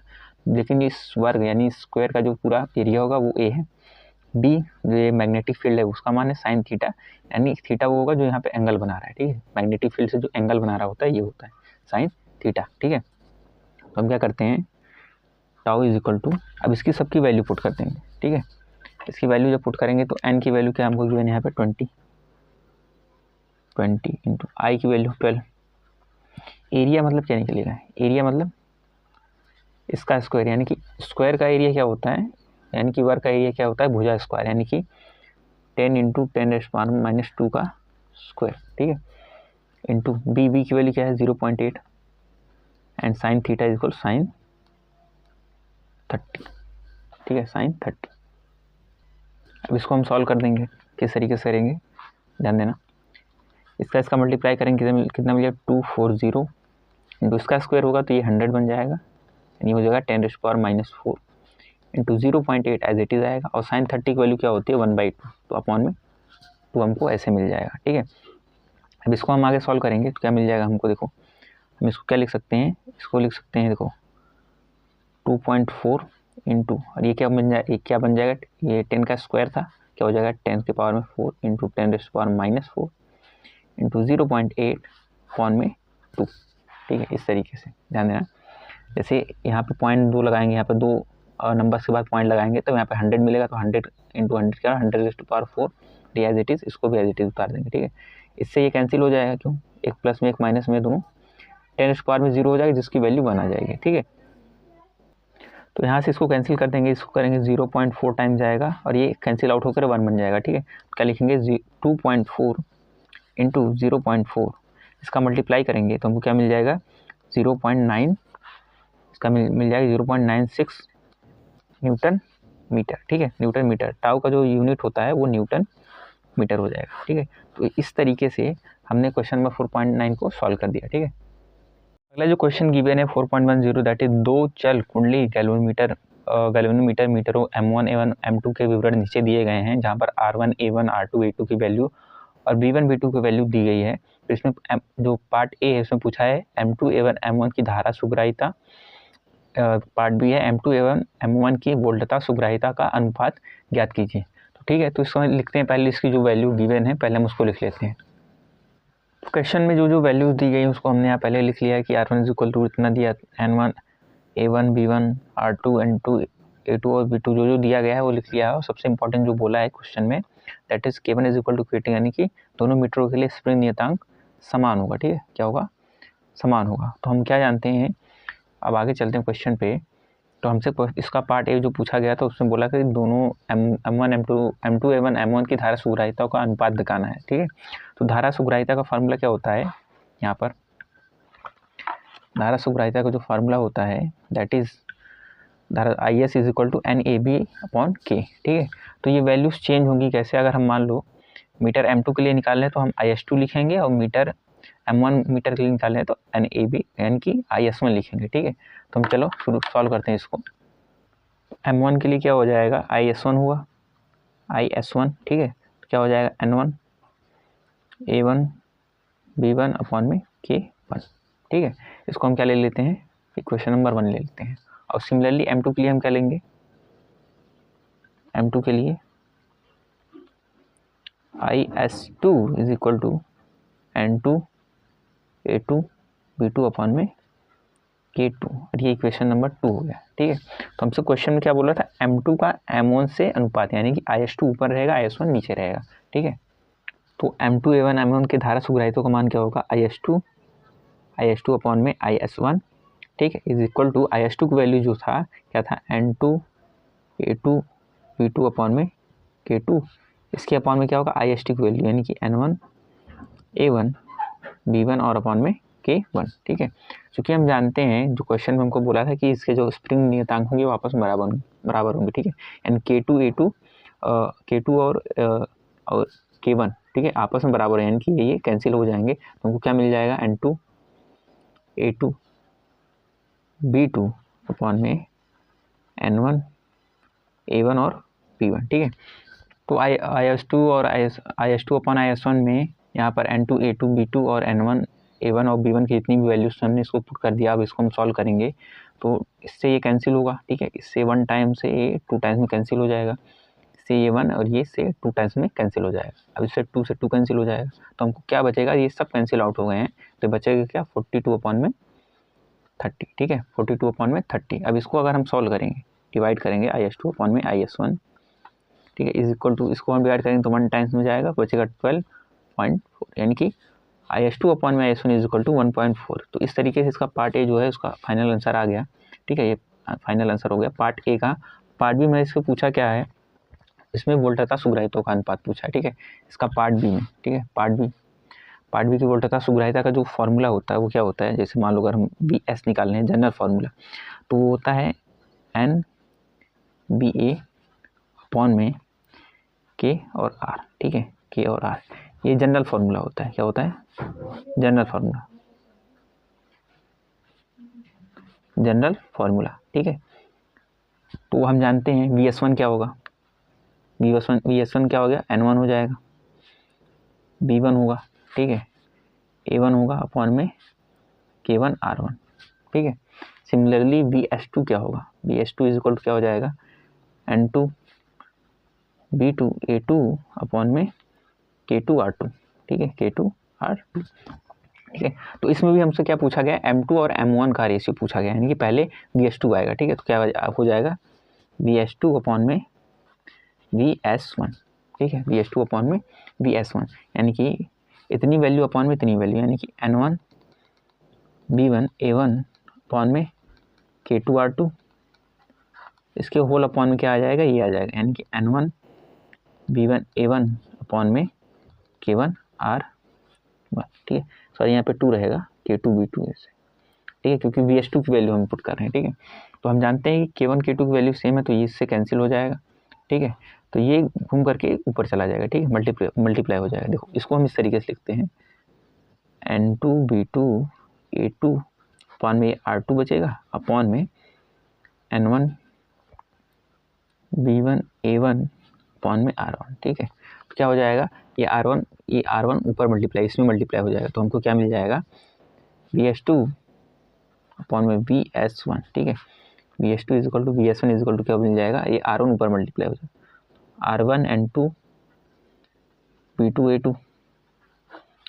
लेकिन इस वर्ग यानी स्क्वायर का जो पूरा एरिया होगा वो A है। B जो ये मैग्नेटिक फील्ड है उसका मान है साइन थीटा, यानी थीटा वो होगा जो यहाँ पे एंगल बना रहा है, ठीक है। मैग्नेटिक फील्ड से जो एंगल बना रहा होता है ये होता है साइन थीटा, ठीक है। तो हम क्या करते हैं, टाउ = अब इसकी सबकी वैल्यू पुट कर देंगे, ठीक है। इसकी वैल्यू जब पुट करेंगे तो n की वैल्यू क्या हमको गिवन यहाँ पे 20 इंटू आई की वैल्यू 12। एरिया मतलब क्या निकलेगा, एरिया मतलब इसका स्क्वायर, यानी कि स्क्वायर का एरिया क्या होता है, यानी कि वर्ग का एरिया क्या होता है, भुजा स्क्वायर, यानी कि 10 इंटू 10⁻² का स्क्वायर, ठीक है, इंटू बी की वैल्यू क्या है 0.8 एंड साइन थीटा = साइन 30, ठीक है, साइन 30। अब इसको हम सॉल्व कर देंगे, किस तरीके से करेंगे ध्यान देना। इसका मल्टीप्लाई करेंगे कितना मिलेगा 240 इंटू इसका स्क्वायर होगा तो ये 100 बन जाएगा, यानी हो जाएगा 10⁻⁴ इंटू 0.8 एज इट इज़ आएगा। और sin 30 की वैल्यू क्या होती है 1/2, तो अपॉन में 2 हमको ऐसे मिल जाएगा। ठीक है, अब इसको हम आगे सॉल्व करेंगे तो क्या मिल जाएगा हमको, देखो हम इसको क्या लिख सकते हैं, इसको लिख सकते हैं देखो 2.4 इंटू, और ये क्या बन जाएगा, ये क्या बन जाएगा, ये 10 का स्क्वायर था, क्या हो जाएगा 10 के पावर में 4 इंटू 10⁻⁴ इंटू 0.8 अपॉन में 2। ठीक है, इस तरीके से ध्यान देना। जैसे यहाँ पे 0.2 लगाएंगे, यहाँ पे 2 नंबर्स के बाद पॉइंट लगाएंगे तो यहाँ पे 100 मिलेगा, तो 100 इंटू 100 क्या 100⁴ एज इट इज़, इसको भी एज इट इज़ उतार देंगे। ठीक है, इससे ये कैंसिल हो जाएगा, क्यों, एक प्लस में एक माइनस में दोनों 10⁻में 0 हो जाएगा, जिसकी वैल्यू 1 आ जाएगी। ठीक है, तो यहाँ से इसको कैंसिल कर देंगे, इसको करेंगे 0.4 टाइम जाएगा और ये कैंसिल आउट होकर 1 बन जाएगा। ठीक है, क्या लिखेंगे 2.4 इंटू 0.4, इसका मल्टीप्लाई करेंगे तो हमको क्या मिल जाएगा 0.9, इसका मिल जाएगा 0.96 न्यूटन मीटर। ठीक है, न्यूटन मीटर, टाउ का जो यूनिट होता है वो न्यूटन मीटर हो जाएगा। ठीक है, तो इस तरीके से हमने क्वेश्चन नंबर 4.9 को सॉल्व कर दिया। ठीक है, अगला जो क्वेश्चन गिवन है 4.10 दैट इज 2 चल कुंडली गैल्वेनोमीटर मीटरों M1 A1 M2 के विवरण नीचे दिए गए हैं, जहां पर R1 A1 R2 A2 की वैल्यू और B1 B2 की वैल्यू दी गई है। तो इसमें जो पार्ट ए है इसमें पूछा है M2 A1 M1 की धारा सुग्राहिता, पार्ट बी है M2 A1 M1 की वोल्टता सुग्राहिता का अनुपात ज्ञात कीजिए। तो ठीक है, तो इसको लिखते हैं, पहले इसकी जो वैल्यू गिवन है पहले हम उसको लिख लेते हैं। क्वेश्चन में जो वैल्यूज दी गई उसको हमने यहाँ पहले लिख लिया है कि R1 इज इक्वल टू इतना दिया, N1 A1 B1 R2 N2 A2 और B2 जो दिया गया है वो लिख लिया है। और सबसे इंपॉर्टेंट जो बोला है क्वेश्चन में that is K1 is equal to K2, यानी कि दोनों मीटरों के लिए स्प्रिंग नियतांक समान होगा। ठीक है, क्या होगा, समान होगा। तो हम क्या जानते हैं, अब आगे चलते हैं क्वेश्चन पे। तो हमसे इसका पार्ट ए जो पूछा गया था उसमें बोला कि दोनों M1 M2 A1 M1 की धारा सुग्राहिता का अनुपात दिखाना है। ठीक है, तो धारा सुग्राहिता का फार्मूला क्या होता है, यहाँ पर धारा सुग्राहिता का जो फार्मूला होता है दैट इज धारा IS is equal to NAB/K। ठीक है, तो ये वैल्यूज चेंज होंगी कैसे, अगर हम मान लो मीटर M2 के लिए निकाल लें तो हम IS2 लिखेंगे, और मीटर M1 मीटर के लिए निकाल लें तो NAB यानी कि IS1 लिखेंगे। ठीक है, तो हम चलो शुरू सॉल्व करते हैं इसको। M1 के लिए क्या हो जाएगा IS1 हुआ, IS1। ठीक है, तो क्या हो जाएगा N1 A1 B1 अपॉन में K1। ठीक है, इसको हम क्या ले लेते हैं, इक्वेशन नंबर 1 ले लेते हैं। और सिमिलरली M2 के लिए हम क्या लेंगे, M2 के लिए IS2 is equal to N2 A2 B2 upon में K2, और ये इक्वेशन नंबर 2 हो गया। ठीक है, तो हमसे क्वेश्चन में क्या बोला था, M2 का M1 से अनुपात, यानी कि IS2 ऊपर रहेगा IS1 नीचे रहेगा। ठीक है, तो M2 A1 M1 के धारा सुग्राहितों का मान क्या होगा IS2 अपॉन में IS1। ठीक है, इज इक्वल टू IS2 की वैल्यू जो था क्या था N2 A2 B2 अपॉन में K2, इसके अपॉन में क्या होगा IS2 की वैल्यू, यानी कि N1 A1 B1 और अपॉन में K1। ठीक है, क्योंकि हम जानते हैं जो क्वेश्चन में हमको बोला था कि इसके जो स्प्रिंग नियतांक होंगे वो आपस में बराबर होंगे। ठीक है, एंड K2 और K1 ठीक है आपस में बराबर है, यानी कि ये कैंसिल हो जाएंगे, तो हमको क्या मिल जाएगा N2 A2 B2 अपॉन में N1 A1 और B1। ठीक है, तो IS2 और IS2 अपॉन IS1 में यहाँ पर N2 A2 B2 और N1 A1 और B1 की जितनी भी वैल्यूज हमने इसको पुट कर दिया। अब इसको हम सॉल्व करेंगे तो इससे ये कैंसिल होगा। ठीक है, इससे 1 टाइम से ये 2 टाइम्स में कैंसिल हो जाएगा, इससे ये 1 और ये से 2 टाइम्स में कैंसिल हो जाएगा। अब इससे 2 से 2 कैंसिल हो जाएगा, तो हमको क्या बचेगा, ये सब कैंसिल आउट हो गए हैं, तो बचेगा क्या 42 अपॉन में 30। ठीक है, 42 अपॉन में 30। अब इसको अगर हम सॉल्व करेंगे, डिवाइड करेंगे IS2 अपॉन में IS1। ठीक है, इज इक्वल टू इसको हम डिवाइड करेंगे तो 1 टाइम्स में जाएगा, बचेगा 12.4, यानी कि IS2 अपॉन में IS1 इज इक्वल टू 1.4। तो इस तरीके से इसका पार्ट ए जो है उसका फाइनल आंसर आ गया। ठीक है, ये फाइनल आंसर हो गया पार्ट ए का। पार्ट बी में इसको पूछा क्या है, इसमें वोल्टता सुग्राहितों का अनुपात पूछा है। ठीक है, इसका पार्ट बी में, ठीक है पार्ट बी की वोल्टता सुग्राहिता का जो फॉर्मूला होता है वो क्या होता है, जैसे मान लो अगर हम BS निकालने हैं जनरल फार्मूला, तो वो होता है NBA अपॉन में K और R। ठीक है, K और R, ये जनरल फार्मूला होता है। क्या होता है? जनरल फार्मूला, जनरल फार्मूला, ठीक है। तो हम जानते हैं VS1 क्या होगा, VS1 क्या हो गया, N1 हो जाएगा, B1 होगा, ठीक है, A1 होगा अपॉन में K1 R1, ठीक है। सिमिलरली VS2 क्या होगा, VS2 इज इक्वल टू क्या हो जाएगा, N2 B2 A2 अपॉन में K2 R2, ठीक है, K2 R2, ठीक है। तो इसमें भी हमसे क्या पूछा गया, M2 और M1 का रेशियो पूछा गया, यानी कि पहले VS2 आएगा, ठीक है। तो क्या हो जाएगा, VS2 अपॉन में VS1, ठीक है, VS2 अपॉन में VS1, यानी कि इतनी वैल्यू अपॉन में इतनी वैल्यू, यानी कि N1 B1 A1 अपॉन में K2 R2, इसके होल अपॉन में क्या आ जाएगा, ये आ जाएगा, यानी कि N1 B1 A1 अपॉन में K1 R1, ठीक है। सॉरी यहाँ पे 2 रहेगा, K2 B2 ऐसे, ठीक है, क्योंकि VS2 की वैल्यू हम पुट कर रहे हैं, ठीक है। तो हम जानते हैं कि K1 K2 की वैल्यू सेम है, तो ये इससे कैंसिल हो जाएगा, ठीक है। तो ये घूम करके ऊपर चला जाएगा, ठीक है, मल्टीप्लाई हो जाएगा। देखो इसको हम इस तरीके से लिखते हैं, N2 B2 A2 अपॉन में R2 बचेगा, अपॉन में N1 B1 A1 अपॉन में R1, ठीक है। तो क्या हो जाएगा, ये R1 ऊपर मल्टीप्लाई, इसमें मल्टीप्लाई हो जाएगा, तो हमको क्या मिल जाएगा, VS2 अपॉन में VS1, ठीक है। VS2 is equal to VS1 is equal to क्या मिल जाएगा, ये R1 ऊपर मल्टीप्लाई हो जाएगा, R1 N2 B2 A2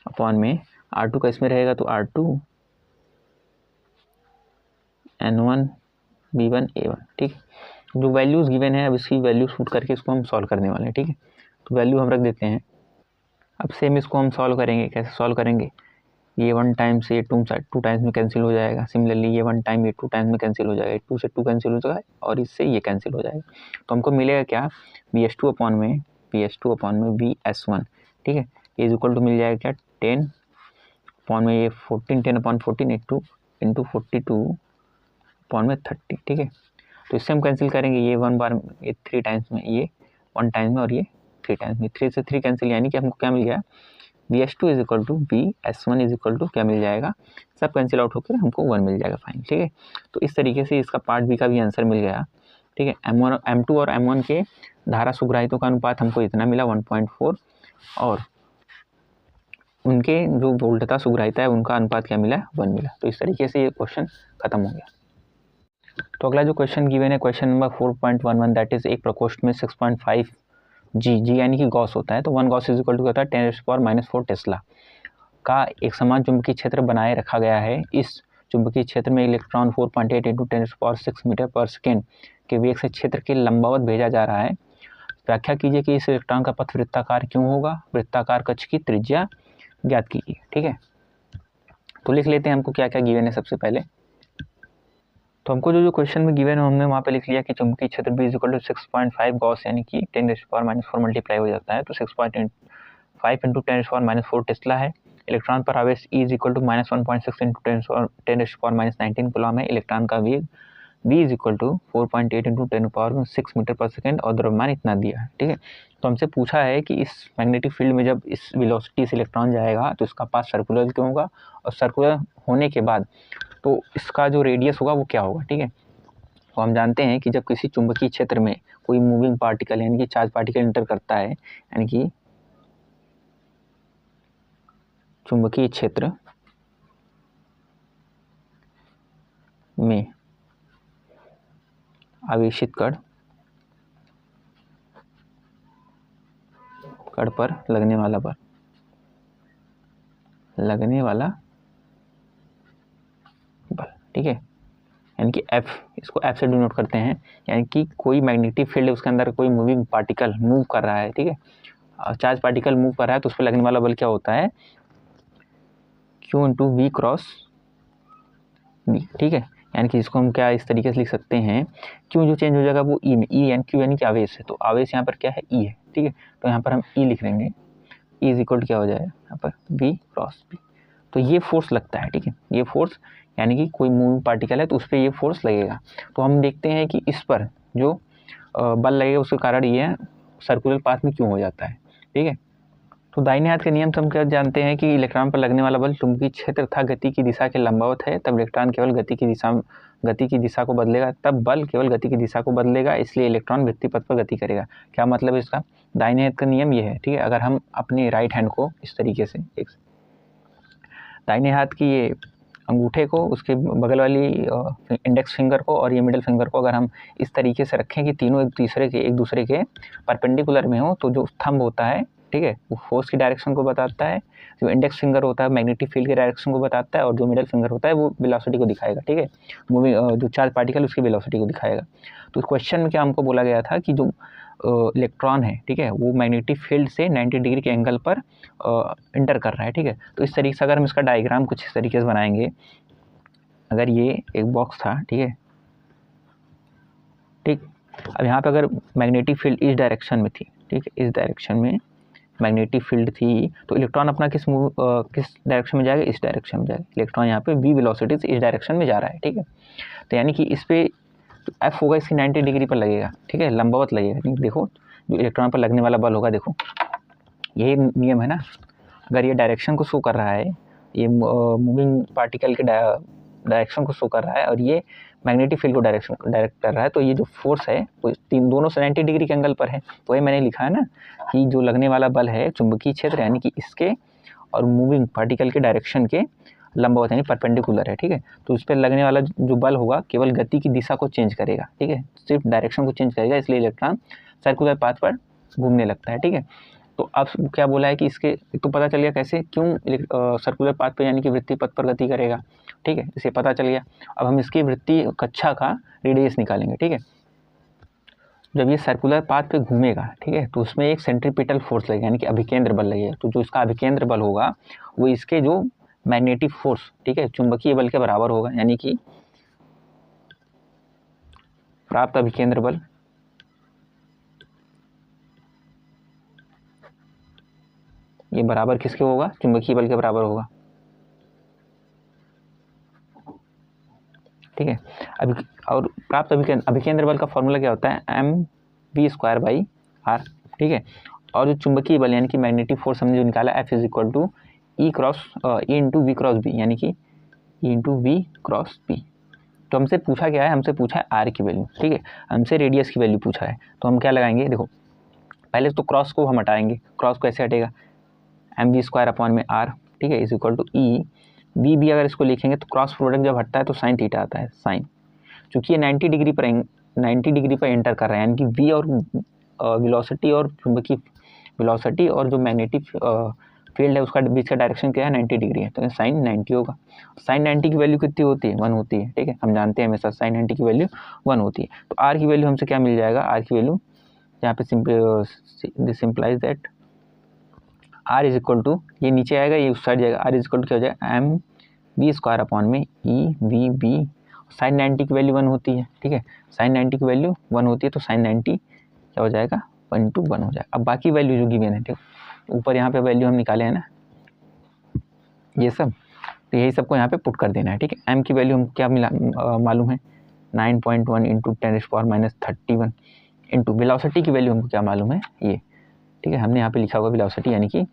upon में R2 का इसमें रहेगा, तो R2 N1 B1 A1, ठीक है। जो वैल्यूज़ गिवन है अब इसकी वैल्यूज पुट करके इसको हम सॉल्व करने वाले हैं, ठीक है। तो वैल्यू हम रख देते हैं। अब सेम इसको हम सॉल्व करेंगे, कैसे सॉल्व करेंगे, ये 1 टाइम्स ये 2 टाइम्स में कैंसिल हो जाएगा, सिमिलरली ये 1 टाइम ये 2 टाइम्स में कैंसिल हो जाएगा, 2 से 2 कैंसिल हो जाएगा और इससे ये कैंसिल हो जाएगा। तो हमको मिलेगा क्या, VS2 अपॉन में VS1, ठीक है, इज इक्वल टू मिल जाएगा क्या, 10 अपॉन में ये 14, 10 अपॉन 14 8 इंटू 42 अपॉन में 30, ठीक है। तो इससे हम कैंसिल करेंगे, ये 1 बार ये 3 टाइम्स में, ये 1 टाइम में और ये 3 टाइम्स में, 3 से 3 कैंसिल, यानी कि हमको क्या मिल गया, VS2 is equal to VS1 is equal to क्या मिल जाएगा, सब कैंसिल आउट होकर हमको 1 मिल जाएगा फाइन, ठीक है। तो इस तरीके से इसका पार्ट बी का भी आंसर मिल गया, ठीक है। M2 और M1 के धारा सुग्राहितों का अनुपात हमको इतना मिला 1.4, और उनके जो वोल्टता सुग्राहिता है उनका अनुपात क्या मिला, 1 मिला। तो इस तरीके से ये क्वेश्चन खत्म हो गया। तो अगला जो क्वेश्चन गिवन है क्वेश्चन नंबर 4.11, दैट इज एक प्रकोष्ठ में 6.5 जी यानी कि गॉस होता है, तो 1 गॉस इज इक्वल टू होता है 10⁻⁻⁴ टेस्ला का एक समान चुंबकीय क्षेत्र बनाए रखा गया है। इस चुंबकीय क्षेत्र में इलेक्ट्रॉन 4.8 × 10⁻⁶ मीटर पर सेकेंड के वेग से क्षेत्र के लंबवत भेजा जा रहा है। व्याख्या कीजिए कि इस इलेक्ट्रॉन का पथ वृत्ताकार क्यों होगा, वृत्ताकार कक्ष की त्रिज्या ज्ञात कीजिए, ठीक है। तो लिख लेते हैं हमको क्या क्या गिवन है। सबसे पहले तो हमको जो क्वेश्चन में गिवन है हमने वहाँ पे लिख लिया कि चुंबकीय क्षेत्र B = 6.5 गॉस यानी कि 10⁻⁻⁴ मल्टीप्लाई हो जाता है, तो 6.5 × 10⁻⁴ टेस्ला है। इलेक्ट्रॉन पर आवेश E = -1.6 × 10⁻⁻19 कूलम है। इलेक्ट्रॉन का वेग V = 4.8 × 10⁻⁶ मीटर पर सेकेंड और द्रव्यमान इतना दिया है, ठीक है। तो हमसे पूछा है कि इस मैग्नेटिक फील्ड में जब इस वेलोसिटी से इलेक्ट्रॉन जाएगा तो इसका पाथ सर्कुलर क्यों होगा, और सर्कुलर होने के बाद तो इसका जो रेडियस होगा वो क्या होगा, ठीक है। तो हम जानते हैं कि जब किसी चुंबकीय क्षेत्र में कोई मूविंग पार्टिकल यानी कि चार्ज पार्टिकल एंटर करता है, यानी कि चुंबकीय क्षेत्र में आवेशित कण पर लगने वाला बल, ठीक है, यानी कि F, इसको F से डिनोट करते हैं, यानी कि कोई मैग्नेटिक फील्ड उसके अंदर कोई मूविंग पार्टिकल मूव कर रहा है, ठीक है, चार्ज पार्टिकल मूव कर रहा है तो उस पर लगने वाला बल क्या होता है, Q × V × B, ठीक है। यानी कि इसको हम क्या इस तरीके से लिख सकते हैं, Q जो चेंज हो जाएगा वो E में, E यानी Q यानी कि आवेश है, तो आवेश यहाँ पर क्या है, E है, ठीक है। तो यहाँ पर हम E लिख लेंगे, E = क्या हो जाएगा यहाँ पर V × B, तो ये फोर्स लगता है, ठीक है। ये फोर्स यानी कि कोई मूविंग पार्टिकल है तो उस पर ये फोर्स लगेगा। तो हम देखते हैं कि इस पर जो बल लगेगा उसके कारण ये सर्कुलर पाथ में क्यों हो जाता है, ठीक है। तो दाहिने हाथ के नियम से हम क्या जानते हैं कि इलेक्ट्रॉन पर लगने वाला बल चुंबकीय क्षेत्र तथा गति की दिशा के लंबवत है, तब इलेक्ट्रॉन केवल गति की दिशा को बदलेगा, तब बल केवल गति की दिशा को बदलेगा, इसलिए इलेक्ट्रॉन वृत्तीय पथ पर गति करेगा। क्या मतलब है इसका? दाहिने हाथ का नियम ये है, ठीक है। अगर हम अपने राइट हैंड को इस तरीके से दाहिने हाथ की ये अंगूठे को, उसके बगल वाली इंडेक्स फिंगर को और ये मिडिल फिंगर को अगर हम इस तरीके से रखें कि तीनों एक दूसरे के परपेंडिकुलर में हो, तो जो थंब होता है, ठीक है, वो फोर्स की डायरेक्शन को बताता है, जो इंडेक्स फिंगर होता है मैग्नेटिक फील्ड की डायरेक्शन को बताता है, और जो मिडिल फिंगर होता है वो वेलोसिटी को दिखाएगा, ठीक है, मूविंग जो चार्ज पार्टिकल उसकी वेलोसिटी को दिखाएगा। तो इस क्वेश्चन में क्या हमको बोला गया था कि जो इलेक्ट्रॉन है, ठीक है, वो मैग्नेटिक फील्ड से 90 डिग्री के एंगल पर इंटर कर रहा है, ठीक है। तो इस तरीके से अगर हम इसका डायग्राम कुछ इस तरीके से बनाएंगे, अगर ये एक बॉक्स था, ठीक है, ठीक, अब यहाँ पे अगर मैग्नेटिक फील्ड इस डायरेक्शन में थी, ठीक है, इस डायरेक्शन में मैग्नेटिक फील्ड थी, तो इलेक्ट्रॉन अपना किस डायरेक्शन में जाएगा? इस डायरेक्शन में जाएगा। इलेक्ट्रॉन यहाँ पे v वेलोसिटी से इस डायरेक्शन में जा रहा है, ठीक है। तो यानी कि इस पे F होगा इसकी 90 डिग्री पर लगेगा, ठीक है, लंबवत लगेगा। देखो जो इलेक्ट्रॉन पर लगने वाला बल होगा, देखो यही नियम है ना, अगर ये डायरेक्शन को शो कर रहा है, ये मूविंग पार्टिकल के डायरेक्शन को शो कर रहा है, और ये मैग्नेटिक फील्ड को डायरेक्ट कर रहा है, तो ये जो फोर्स है वो दोनों से 90 डिग्री के एंगल पर है। तो ये मैंने लिखा है ना कि जो लगने वाला बल है चुंबकीय क्षेत्र यानी कि इसके और मूविंग पार्टिकल के डायरेक्शन के लंबवत यानी परपेंडिकुलर है, ठीक है। तो इस पर लगने वाला जो बल होगा केवल गति की दिशा को चेंज करेगा, ठीक है, सिर्फ डायरेक्शन को चेंज करेगा, इसलिए इलेक्ट्रॉन सर्कुलर पाथ पर घूमने लगता है, ठीक है। तो अब क्या बोला है कि इसके तो पता चल गया कैसे, क्यों सर्कुलर पाथ पे यानी कि वृत्तीय पथ पर गति करेगा, ठीक है, इसे पता चल गया। अब हम इसकी वृत्तीय कक्षा का रेडियस निकालेंगे, ठीक है। जब ये सर्कुलर पाथ पे घूमेगा, ठीक है, तो उसमें एक सेंट्रीपिटल फोर्स लगेगा यानी कि अभिकेंद्र बल लगेगा। तो जो इसका अभिकेंद्र बल होगा वो इसके जो मैग्नेटिक फोर्स, ठीक है, चुंबकीय बल के बराबर होगा, यानी कि प्राप्त अभिकेंद्र बल ये बराबर किसके होगा? चुंबकीय बल के बराबर होगा, ठीक है। और प्राप्त अभिकेंद्र बल का फॉर्मूला क्या होता है? mv²/r, ठीक है। और जो चुंबकीय बल यानी कि मैग्नेटिक फोर्स हमने जो निकाला F = E × V × B यानी कि E × V × B। तो हमसे पूछा क्या है? हमसे पूछा है R की वैल्यू, ठीक है, हमसे रेडियस की वैल्यू पूछा है। तो हम क्या लगाएंगे? देखो पहले तो क्रॉस को हम हटाएंगे, क्रॉस को ऐसे हटेगा mv²/r, ठीक है, = E भी अगर इसको लिखेंगे तो क्रॉस प्रोडक्ट जब हटता है तो साइन थीटा आता है, साइन, चूँकि ये 90 डिग्री पर एंटर कर रहा है, यानी कि v और वेलोसिटी और चुंबकीय वेलोसिटी और जो मैग्नेटिक फील्ड है उसका बीच का डायरेक्शन क्या है? 90 डिग्री है, तो साइन 90 होगा। साइन 90 की वैल्यू कितनी होती है? 1 होती है, ठीक है, हम जानते हैं हमेशा साइन 90 की वैल्यू 1 होती है। तो आर की वैल्यू हमसे क्या मिल जाएगा? आर की वैल्यू यहाँ पे सिंप्लाइज दैट R = ये नीचे आएगा, ये उस साइड जाएगा, R = क्या हो जाएगा? mv² E/v साइन 90 की वैल्यू 1 होती है, ठीक है, साइन 90 की वैल्यू 1 होती है, तो साइन 90 क्या हो जाएगा? 1 × 1 हो जाएगा। अब बाकी वैल्यू जो गिवन है, ठीक, ऊपर यहाँ पे वैल्यू हम निकाले हैं ना ये सब, तो यही सबको यहाँ पे पुट कर देना है, ठीक है। m की वैल्यू हम क्या मालूम है? 9.1 × 10⁻31 इंटू वेलोसिटी की वैल्यू हमको क्या मालूम है? ये, ठीक है, हमने यहाँ पे लिखा हुआ वेलोसिटी, यानी कि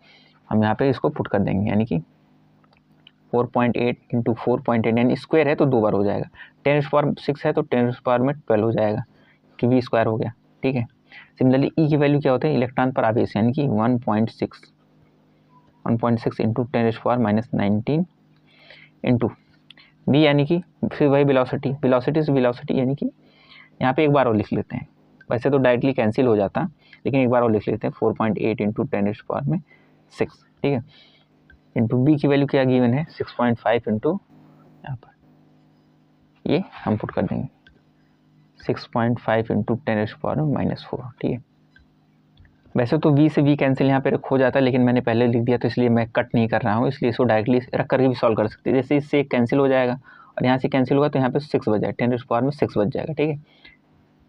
हम यहाँ पे इसको पुट कर देंगे, यानी कि 4.8 × 4.8 यानी स्क्वायर है तो 2 बार हो जाएगा, 10⁻6 है तो 10⁻12 हो जाएगा, कि v² हो गया, ठीक है। सिमिलरली ई की वैल्यू क्या होती है? इलेक्ट्रॉन पर आवेश, यानी कि 1.6 × 10⁻19 इंटू v, यानी कि फिर वही वेलोसिटी से वेलोसिटी, यानी कि यहाँ पे एक बार और लिख लेते हैं, वैसे तो डायरेक्टली कैंसिल हो जाता, लेकिन एक बार और लिख लेते हैं 4.8 × 10⁻6, ठीक है, इंटू बी की वैल्यू क्या गिवन है? 6.5 इंटू यहाँ पर ये हम पुट कर देंगे 6.5 × 10⁻⁻4, ठीक है। वैसे तो v से v कैंसिल यहाँ पे हो जाता है, लेकिन मैंने पहले लिख दिया तो इसलिए मैं कट नहीं कर रहा हूँ, इसलिए इसको डायरेक्टली रख करके भी सॉल्व कर सकते हैं। जैसे इससे कैंसिल हो जाएगा और यहाँ से कैंसिल होगा तो यहाँ पे 6 बच जाएगा, 10⁻6 बच जाएगा, ठीक है।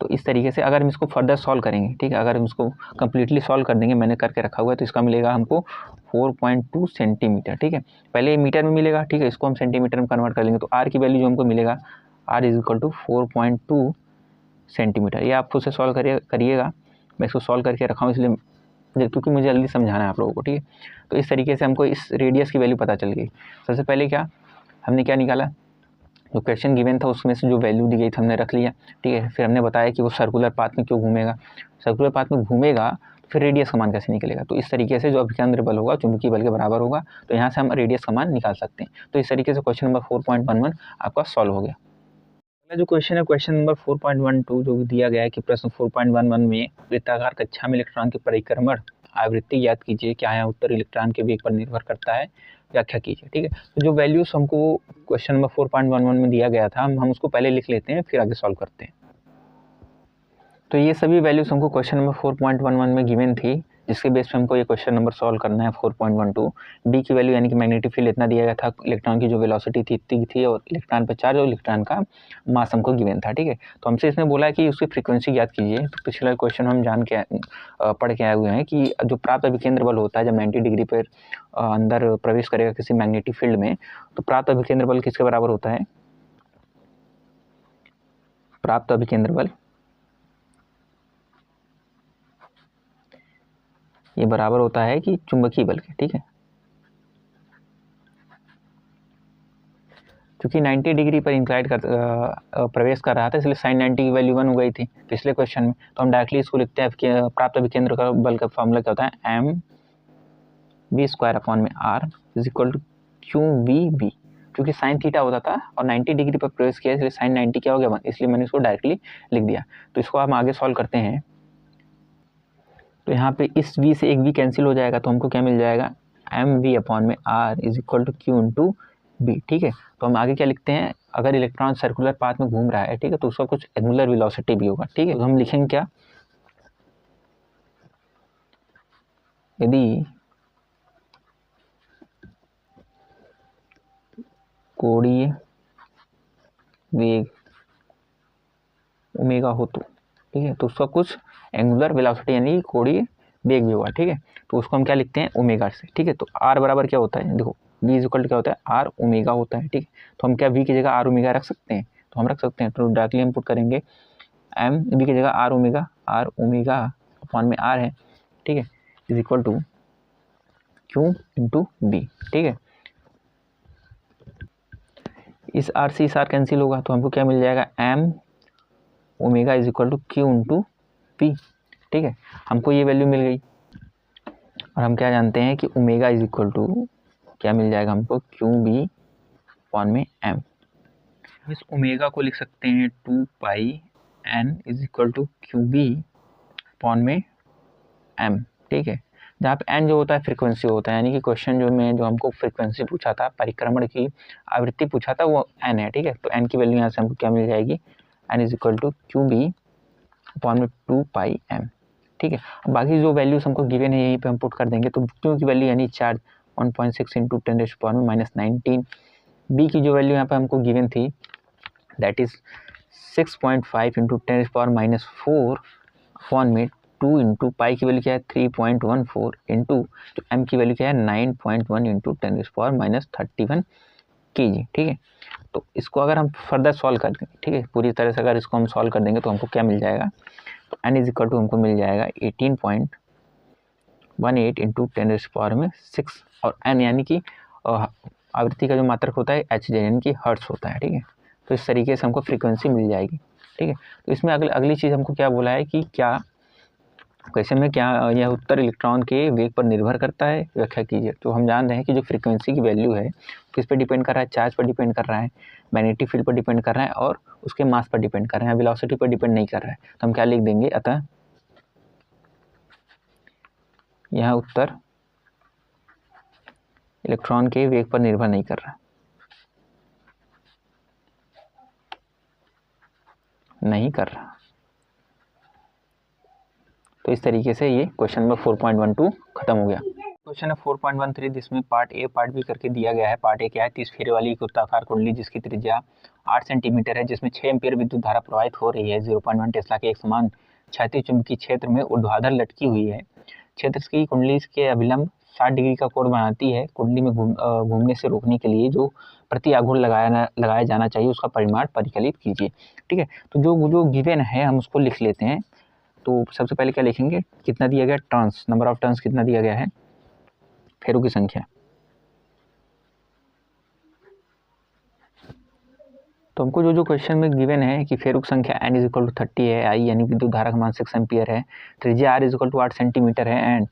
तो इस तरीके से अगर हम इसको फर्दर सॉल्व करेंगे, ठीक है, अगर हम इसको कम्प्लीटली सॉल्व कर देंगे, मैंने करके रखा हुआ है, तो इसका मिलेगा हमको 4.2 सेंटीमीटर, ठीक है। पहले मीटर में मिलेगा, ठीक है, इसको हम सेंटीमीटर में कन्वर्ट कर लेंगे, तो आर की वैल्यू जो हमको मिलेगा R = 4.2 सेंटीमीटर। ये आप खुद से सॉल्व करिएगा, मैं इसको सॉल्व करके रखा हूँ इसलिए क्योंकि मुझे जल्दी समझाना है आप लोगों को, ठीक है। तो इस तरीके से हमको इस रेडियस की वैल्यू पता चल गई। सबसे पहले क्या हमने क्या निकाला, जो क्वेश्चन गिवन था उसमें से जो वैल्यू दी गई थी हमने रख लिया, ठीक है। फिर हमने बताया कि वो सर्कुलर पाथ में क्यों घूमेगा, सर्कुलर पाथ में घूमेगा फिर रेडियस का मान कैसे निकलेगा। तो इस तरीके से जो अभिकेंद्र बल होगा चुंबकीय बल के बराबर होगा, तो यहाँ से हम रेडियस का मान निकाल सकते हैं। तो इस तरीके से क्वेश्चन नंबर 4.11 आपका सॉल्व हो गया। अगला जो क्वेश्चन है क्वेश्चन नंबर 4.12 जो दिया गया है कि प्रश्न 4.11 में वृत्ताकार कक्षा में इलेक्ट्रॉन के परिक्रमण आवृत्ति याद कीजिए, क्या है उत्तर इलेक्ट्रॉन के वेग पर निर्भर करता है, व्याख्या कीजिए, ठीक है। तो जो वैल्यूज हमको क्वेश्चन नंबर 4.11 में दिया गया था हम उसको पहले लिख लेते हैं फिर आगे सॉल्व करते हैं। तो ये सभी वैल्यूज हमको क्वेश्चन नंबर 4.11 में गिवन थी, जिसके बेस पे हमको ये क्वेश्चन नंबर सॉल्व करना है 4.12। डी की वैल्यू यानी कि मैग्नेटिक फील्ड इतना दिया गया था, इलेक्ट्रॉन की जो वेलोसिटी थी इतनी थी, और इलेक्ट्रॉन पर चार्ज और इलेक्ट्रॉन का मास हमको गिवन था, ठीक है। तो हमसे इसमें बोला है कि उसकी फ्रीक्वेंसी याद कीजिए। तो पिछला क्वेश्चन हम पढ़ के आए हुए हैं कि जो प्राप्त अभिकेंद्र बल होता है जब 90 डिग्री पर अंदर प्रवेश करेगा किसी मैग्नेटिक फील्ड में, तो प्राप्त अभिकेंद्र बल किसके बराबर होता है, प्राप्त अभिकेंद्र बल ये बराबर होता है कि चुंबकीय बल के, ठीक है। क्योंकि 90 डिग्री पर इंक्लाइड प्रवेश कर रहा था इसलिए sin 90 की वैल्यू 1 हो गई थी पिछले क्वेश्चन में। तो हम डायरेक्टली इसको लिखते हैं कि प्राप्त अभिकेंद्र का बल का फॉर्मूला क्या होता है, mv²/r = qvb। क्योंकि sin थीटा होता था और 90 डिग्री पर प्रवेश किया इसलिए sin 90 क्या हो गया 1, इसलिए मैंने इसको डायरेक्टली लिख दिया। तो इसको हम आगे सॉल्व करते हैं। तो यहाँ पे इस v से एक v कैंसिल हो जाएगा, तो हमको क्या मिल जाएगा, mv/r = q × b, ठीक है। तो हम आगे क्या लिखते हैं, अगर इलेक्ट्रॉन सर्कुलर पाथ में घूम रहा है, ठीक है, तो उसका कुछ एंगुलर वेलोसिटी भी होगा, ठीक है। तो हम लिखेंगे क्या, यदि कोणीय वेग ओमेगा हो तो, ठीक है, तो उसका कुछ एंगुलर वेलोसिटी यानी कोणीय वेग भी होगा, ठीक है। तो उसको हम क्या लिखते हैं ओमेगा से, ठीक है। तो r बराबर क्या होता है, देखो v = क्या होता है, r ओमेगा होता है, ठीक है। तो हम क्या v की जगह r ओमेगा रख सकते हैं, तो हम रख सकते हैं। तो डायरेक्टली हम पुट करेंगे m v की जगह r ओमेगा/r है, ठीक है, = q × b, ठीक है। इस r से इस r कैंसिल होगा तो हमको क्या मिल जाएगा, m ओमेगा = q × p, ठीक है। हमको ये वैल्यू मिल गई और हम क्या जानते हैं कि ओमेगा = क्या मिल जाएगा हमको, qb/m। इस ओमेगा को लिख सकते हैं 2πn = qb/m, ठीक है। जहाँ पे n जो होता है फ्रीक्वेंसी होता है, यानी कि क्वेश्चन जो हमको फ्रीक्वेंसी पूछा था, परिक्रमण की आवृत्ति पूछा था, वो n है, ठीक है। तो n की वैल्यू यहाँ से हमको क्या मिल जाएगी, n = qb/2πm, ठीक है। बाकी जो वैल्यूज हमको गिवन है यहीं पे हम पुट कर देंगे। तो क्यू की वैल्यू यानी चार्ज 1.6 × 10⁻⁻19, बी की जो वैल्यू यहाँ पे हमको गिवन थी दैट इज 6.5 × 10⁻⁴/2 × पाई की वैल्यू क्या है 3.14 इंटू जो एम की वैल्यू क्या है 9.1 × 10⁻31 kg, ठीक है। तो इसको अगर हम फर्दर सॉल्व कर देंगे, ठीक है, पूरी तरह से अगर इसको हम सॉल्व कर देंगे तो हमको क्या मिल जाएगा, तो n = हमको मिल जाएगा 18.18 × 10⁻⁶, और n यानी कि आवृत्ति का जो मात्रक होता है h यानी कि हर्ट्ज होता है, ठीक है। तो इस तरीके से हमको फ्रीक्वेंसी मिल जाएगी, ठीक है। तो इसमें अगली चीज़ हमको क्या बोला है कि क्या क्वेश्चन में क्या यह उत्तर इलेक्ट्रॉन के वेग पर निर्भर करता है, व्याख्या कीजिए। तो हम जान रहे हैं कि जो फ्रीक्वेंसी की वैल्यू है किस पर डिपेंड कर रहा है, चार्ज पर डिपेंड कर रहा है, मैग्नेटिक फील्ड पर डिपेंड कर रहा है और उसके मास पर डिपेंड कर रहा है, वेलोसिटी पर डिपेंड नहीं कर रहा है। तो हम क्या लिख देंगे, अतः यह उत्तर इलेक्ट्रॉन के वेग पर निर्भर नहीं कर रहा, नहीं कर रहा। तो इस तरीके से ये क्वेश्चन नंबर 4.12 खत्म हो गया। क्वेश्चन है 4.13 जिसमें पार्ट ए पार्ट बी करके दिया गया है। पार्ट ए क्या है, 30 फेरे वाली एक वृत्ताकार कुंडली जिसकी त्रिज्या 8 सेंटीमीटर है, जिसमें 6 एम्पीयर विद्युत धारा प्रवाहित हो रही है। 0.1 टेस्ला के एक समान क्षैतिज चुंबकीय क्षेत्र में ऊर्ध्वाधर लटकी हुई है। क्षेत्र की कुंडली के अभिलंब 60 डिग्री का कोण बनाती है। कुंडली में घूमने से रोकने के लिए जो प्रति आघूर्ण लगाया जाना चाहिए उसका परिमाण परिकलित कीजिए, ठीक है। तो जो गिवन है हम उसको लिख लेते हैं। तो सबसे पहले क्या लिखेंगे, कितना दिया गया टर्न्स, नंबर ऑफ टर्न्स कितना दिया गया है, फेरों की संख्या। तो हमको जो क्वेश्चन में गिवन है कि फेरों की संख्या n इज इक्वल टू 30 है, आई यानी विद्युत धारा का मान 6 एम्पियर है, त्रिज्या r is equal to 8 centimetre है, एंड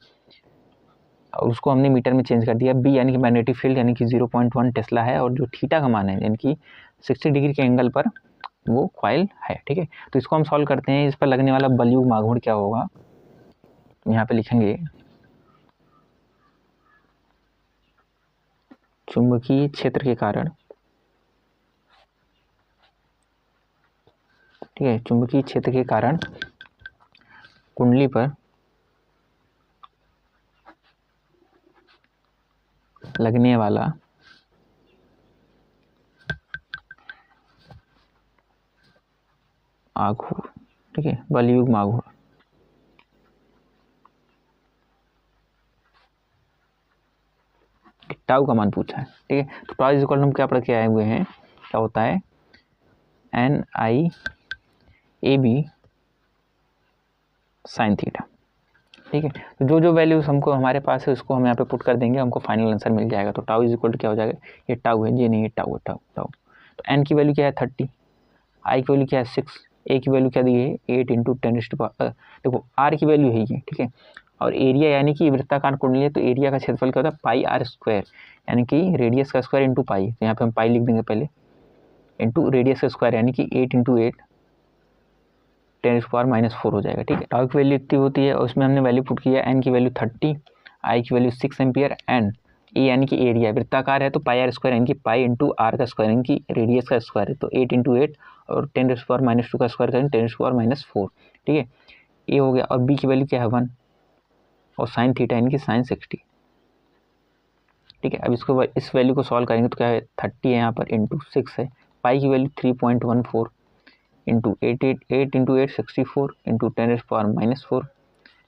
उसको हमने मीटर में चेंज कर दिया, b यानी कि मैग्नेटिक फील्ड यानी कि 0.1 टेस्ला है, और जो थीटा का मान है यानी कि 60 डिग्री के एंगल पर वो कॉइल है। ठीक है, तो इसको हम सॉल्व करते हैं। इस पर लगने वाला बलयुग माघूर्ण क्या होगा, यहाँ पे लिखेंगे चुंबकीय क्षेत्र के कारण, ठीक है, चुंबकीय क्षेत्र के कारण कुंडली पर लगने वाला आघूर्ण, ठीक है, बलयुग आघूर्ण। टाउ का मान पूछा है। ठीक है, तो टाउ इज इक्वल हम क्या पढ़ के आए हुए हैं, क्या होता है NI/AB साइन थीटा। ठीक है, तो जो वैल्यूज हमको हमारे पास है उसको हम यहाँ पे पुट कर देंगे, हमको फाइनल आंसर मिल जाएगा। तो टाउ इज इक्वल टू क्या हो जाएगा, ये टाउ है, ये नहीं है, टाउ है, टाउ टाउ। तो एन की वैल्यू क्या है 30, आई की वैल्यू क्या है 6, ए की वैल्यू क्या दी है 8 इंटू 10 देखो आर की वैल्यू है ये। ठीक है, और एरिया यानी कि वृत्ताकार कुंडली है तो एरिया का क्षेत्रफल क्या होता है पाई आर स्क्वायर, यानी कि रेडियस का स्क्वायर इंटू पाई। तो यहाँ पे हम पाई लिख देंगे पहले, इंटू रेडियस का स्क्वायर यानी कि 8 इंटू 8 10⁻⁻4 हो जाएगा। ठीक है, टाउ की वैल्यू इतनी होती है और उसमें हमने वैल्यू पुट किया, एन की वैल्यू 30, आई की वैल्यू 6 एम्पियर, एंड ए यानी कि एरिया वृत्ताकार है तो पाई आर स्क्वायर यानी कि पाई इंटू आर का स्क्वायर यानी कि रेडियस का स्क्वायर है, तो 8 इंटू 8 और 10⁻² का स्क्वायर करें 10⁻⁴। ठीक है, ये हो गया। और बी की वैल्यू क्या है 1 और साइन थीटा यानी कि साइन 60। ठीक है, अब इसको इस वैल्यू को सॉल्व करेंगे तो क्या है 30 है यहाँ पर इंटू 6 है, पाई की वैल्यू 3.14 इंटू 8 इंटू 8 64 इंटू 10⁻⁻4,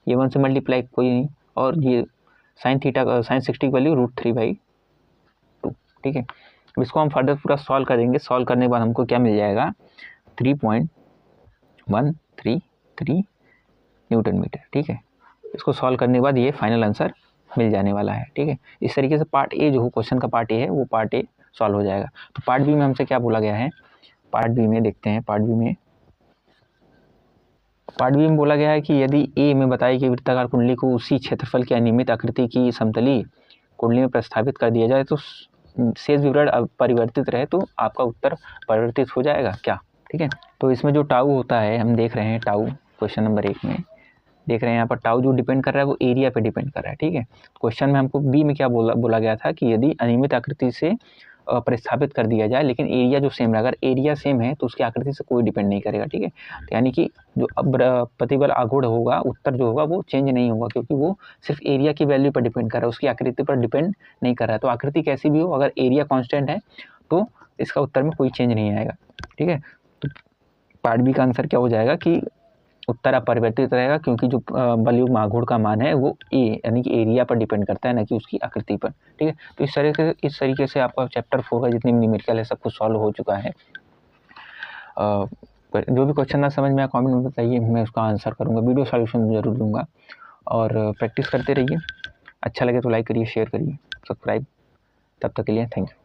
ये 1 से मल्टीप्लाई कोई नहीं, और ये साइन थीटा का साइन 60 की वैल्यू √3/2। ठीक है, अब इसको हम फर्दर पूरा सॉल्व करेंगे। सॉल्व करने के बाद हमको क्या मिल जाएगा 3.133 न्यूटन मीटर। ठीक है, इसको सॉल्व करने के बाद ये फाइनल आंसर मिल जाने वाला है। ठीक है, इस तरीके से पार्ट ए जो क्वेश्चन का पार्ट ए है वो पार्ट ए सॉल्व हो जाएगा। तो पार्ट बी में हमसे क्या बोला गया है, पार्ट बी में देखते हैं। पार्ट बी में बोला गया है कि यदि ए में बताई कि वृत्ताकार कुंडली को उसी क्षेत्रफल की अनियमित आकृति की समतली कुंडली में प्रस्थापित कर दिया जाए तो शेष विवरण परिवर्तित रहे तो आपका उत्तर परिवर्तित हो जाएगा क्या। ठीक है, तो इसमें जो टाउ होता है हम देख रहे हैं, टाउ क्वेश्चन नंबर 1 में देख रहे हैं यहाँ पर टाउ जो डिपेंड कर रहा है वो एरिया पे डिपेंड कर रहा है। ठीक है, क्वेश्चन में हमको बी में क्या बोला गया था कि यदि अनियमित आकृति से प्रतिस्थापित कर दिया जाए लेकिन एरिया जो सेम है, अगर एरिया सेम है तो उसकी आकृति से कोई डिपेंड नहीं करेगा। ठीक है, तो यानी कि जो अब प्रतिबल आघूर्ण होगा, उत्तर जो होगा वो चेंज नहीं होगा क्योंकि वो सिर्फ एरिया की वैल्यू पर डिपेंड कर रहा है, उसकी आकृति पर डिपेंड नहीं कर रहा है। तो आकृति कैसी भी हो अगर एरिया कॉन्स्टेंट है तो इसका उत्तर में कोई चेंज नहीं आएगा। ठीक है, तो पार्ट बी का आंसर क्या हो जाएगा कि उत्तर अपरिवर्तित रहेगा क्योंकि जो बलयुग आघूर्ण का मान है वो ए यानी कि एरिया पर डिपेंड करता है ना कि उसकी आकृति पर। ठीक है, तो इस तरीके से आपका चैप्टर 4 का जितनी भी न्यूमेरिकल है सब कुछ सॉल्व हो चुका है। जो भी क्वेश्चन ना समझ में आया कमेंट में बताइए, मैं उसका आंसर करूँगा, वीडियो सॉल्यूशन जरूर दूंगा। और प्रैक्टिस करते रहिए, अच्छा लगे तो लाइक करिए, शेयर करिए, सब्सक्राइब। तब तक के लिए थैंक यू।